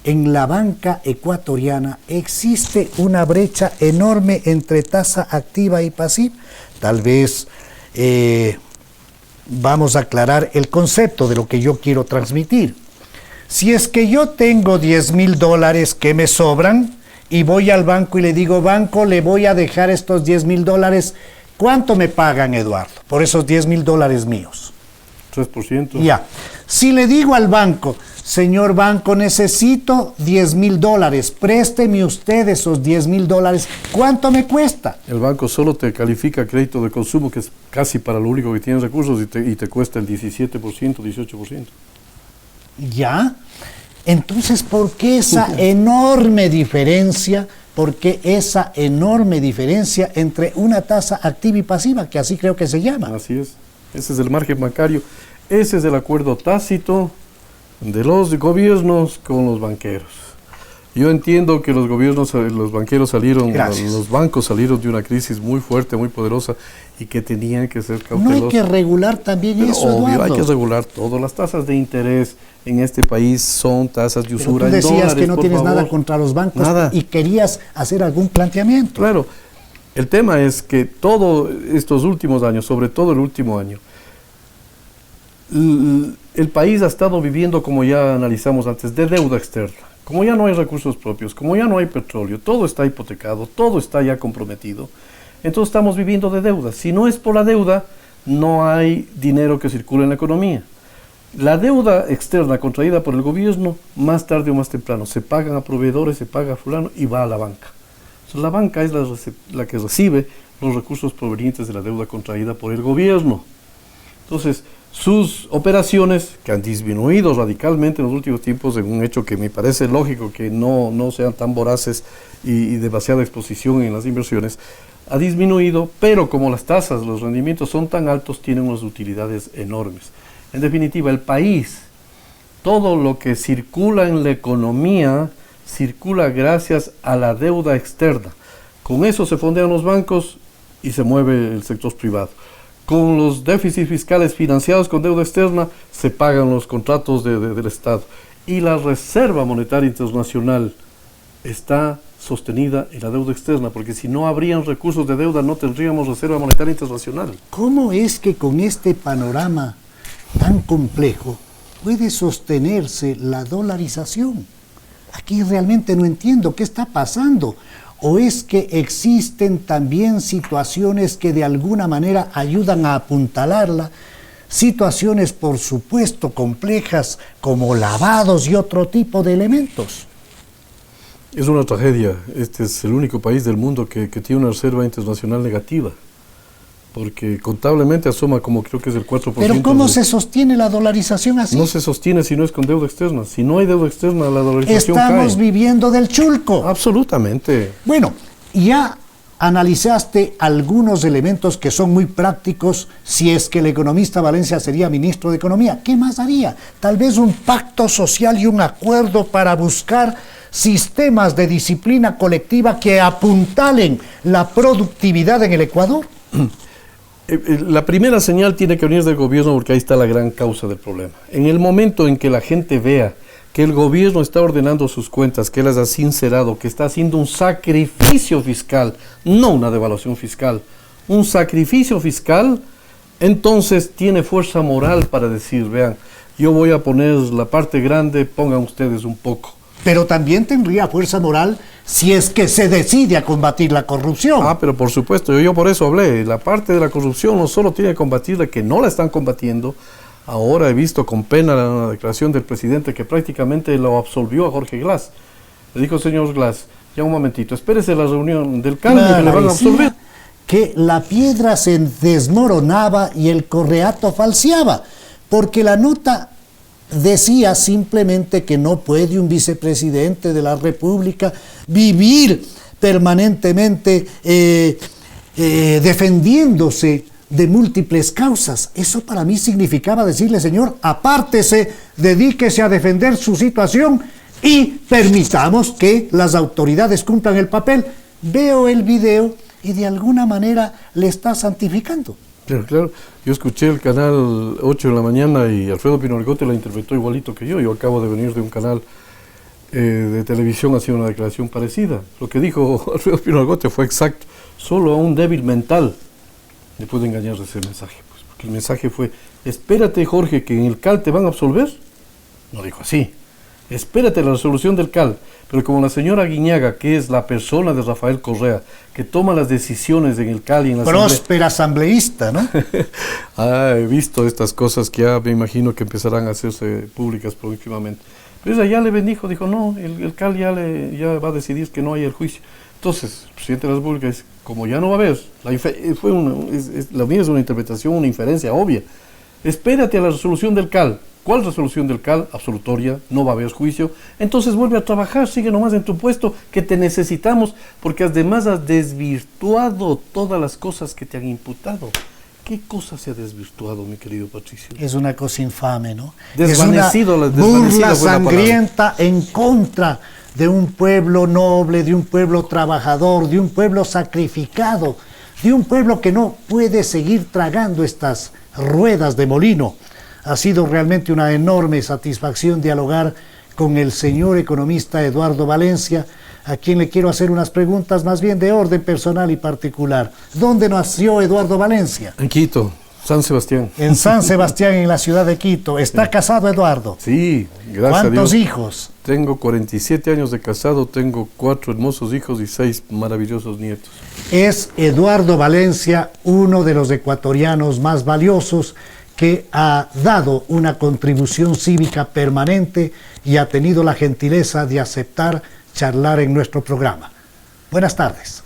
en la banca ecuatoriana existe una brecha enorme entre tasa activa y pasiva. Tal vez vamos a aclarar el concepto de lo que yo quiero transmitir. Si es que yo tengo $10,000 que me sobran y voy al banco y le digo, banco, le voy a dejar estos $10,000, ¿cuánto me pagan, Eduardo, por esos $10,000 míos? 3%. Ya. Si le digo al banco, señor banco, necesito $10,000, présteme usted esos $10,000, ¿cuánto me cuesta? El banco solo te califica crédito de consumo, que es casi para lo único que tienes recursos, y te cuesta el 17%, 18%. ¿Ya? Entonces, ¿por qué esa enorme diferencia? ¿Por qué esa enorme diferencia entre una tasa activa y pasiva, que así creo que se llama? Así es. Ese es el margen bancario. Ese es el acuerdo tácito de los gobiernos con los banqueros. Yo entiendo que los banqueros salieron, Gracias. los bancos salieron de una crisis muy fuerte, muy poderosa, y que tenían que ser cautelosos. No hay que regular también Pero eso, obvio, Eduardo. hay que regular todo. Las tasas de interés en este país son tasas de Pero usura tú decías en dólares, que no por tienes favor. nada contra los bancos Nada. y querías hacer algún planteamiento. Claro, el tema es que todos estos últimos años, sobre todo el último año, el país ha estado viviendo, como ya analizamos antes, de deuda externa. Como ya no hay recursos propios, como ya no hay petróleo, todo está hipotecado, todo está ya comprometido, entonces estamos viviendo de deuda. Si no es por la deuda, no hay dinero que circule en la economía. La deuda externa contraída por el gobierno, más tarde o más temprano, se pagan a proveedores, se paga a fulano y va a la banca. Entonces, la banca es la que recibe los recursos provenientes de la deuda contraída por el gobierno. Entonces, sus operaciones, que han disminuido radicalmente en los últimos tiempos, en un hecho que me parece lógico que no sean tan voraces y demasiada exposición en las inversiones, ha disminuido, pero como las tasas, los rendimientos son tan altos, tienen unas utilidades enormes. En definitiva, el país, todo lo que circula en la economía, circula gracias a la deuda externa. Con eso se fondean los bancos y se mueve el sector privado. Con los déficits fiscales financiados con deuda externa, se pagan los contratos del Estado. Y la Reserva Monetaria Internacional está sostenida en la deuda externa, porque si no habrían recursos de deuda, no tendríamos Reserva Monetaria Internacional. ¿Cómo es que con este panorama tan complejo puede sostenerse la dolarización? Aquí realmente no entiendo qué está pasando. ¿O es que existen también situaciones que de alguna manera ayudan a apuntalarla? Situaciones, por supuesto, complejas como lavados y otro tipo de elementos. Es una tragedia. Este es el único país del mundo que tiene una reserva internacional negativa, porque contablemente asoma como creo que es el 4%. Pero ¿cómo se sostiene la dolarización así? No se sostiene si no es con deuda externa. Si no hay deuda externa, la dolarización cae. Estamos viviendo del chulco. Absolutamente. Bueno, ya analizaste algunos elementos que son muy prácticos si es que el economista Valencia sería ministro de Economía. ¿Qué más haría? Tal vez un pacto social y un acuerdo para buscar sistemas de disciplina colectiva que apuntalen la productividad en el Ecuador. La primera señal tiene que venir del gobierno, porque ahí está la gran causa del problema. En el momento en que la gente vea que el gobierno está ordenando sus cuentas, que las ha sincerado, que está haciendo un sacrificio fiscal, no una devaluación fiscal, un sacrificio fiscal, entonces tiene fuerza moral para decir, vean, yo voy a poner la parte grande, pongan ustedes un poco. Pero también tendría fuerza moral si es que se decide a combatir la corrupción. Ah, pero por supuesto, yo por eso hablé. La parte de la corrupción no solo tiene que combatirla, que no la están combatiendo. Ahora he visto con pena la declaración del presidente que prácticamente lo absolvió a Jorge Glass. Le dijo, señor Glass, ya un momentito, espérese la reunión del cambio que le van a absolver. Que la piedra se desmoronaba y el correato falseaba, porque la nota decía simplemente que no puede un vicepresidente de la República vivir permanentemente defendiéndose de múltiples causas. Eso para mí significaba decirle, señor, apártese, dedíquese a defender su situación y permitamos que las autoridades cumplan el papel. Veo el video y de alguna manera le está santificando. Pero claro, yo escuché el canal 8 de la mañana y Alfredo Pino Argote la interpretó igualito que yo. Yo acabo de venir de un canal de televisión haciendo una declaración parecida. Lo que dijo Alfredo Pino Argote fue exacto. Solo a un débil mental le puede engañar ese mensaje. Pues, porque el mensaje fue, espérate Jorge, que en el CAL te van a absolver. No dijo así. Espérate la resolución del CAL. Pero como la señora Guiñaga, que es la persona de Rafael Correa, que toma las decisiones en el CAL y en la próspera asambleísta, ¿no? He visto estas cosas que ya me imagino que empezarán a hacerse públicas próximamente. Pero ella ya le bendijo, dijo, no, el CAL ya va a decidir que no hay el juicio. Entonces, el presidente de la República dice, como ya no va a haber, la mía es una interpretación, una inferencia obvia. Espérate a la resolución del CAL. ¿Cuál resolución del CAL? Absolutoria, no va a haber juicio. Entonces vuelve a trabajar, sigue nomás en tu puesto, que te necesitamos, porque además has desvirtuado todas las cosas que te han imputado. ¿Qué cosa se ha desvirtuado, mi querido Patricio? Es una cosa infame, ¿no? Desvanecido, es una burla sangrienta en contra de un pueblo noble, de un pueblo trabajador, de un pueblo sacrificado, de un pueblo que no puede seguir tragando estas ruedas de molino. Ha sido realmente una enorme satisfacción dialogar con el señor economista Eduardo Valencia, a quien le quiero hacer unas preguntas más bien de orden personal y particular. ¿Dónde nació Eduardo Valencia? En Quito, San Sebastián. En San Sebastián, en la ciudad de Quito. ¿Está casado Eduardo? Sí, gracias a Dios. ¿Cuántos hijos? Tengo 47 años de casado, tengo 4 hermosos hijos y 6 maravillosos nietos. Es Eduardo Valencia uno de los ecuatorianos más valiosos que ha dado una contribución cívica permanente y ha tenido la gentileza de aceptar charlar en nuestro programa. Buenas tardes.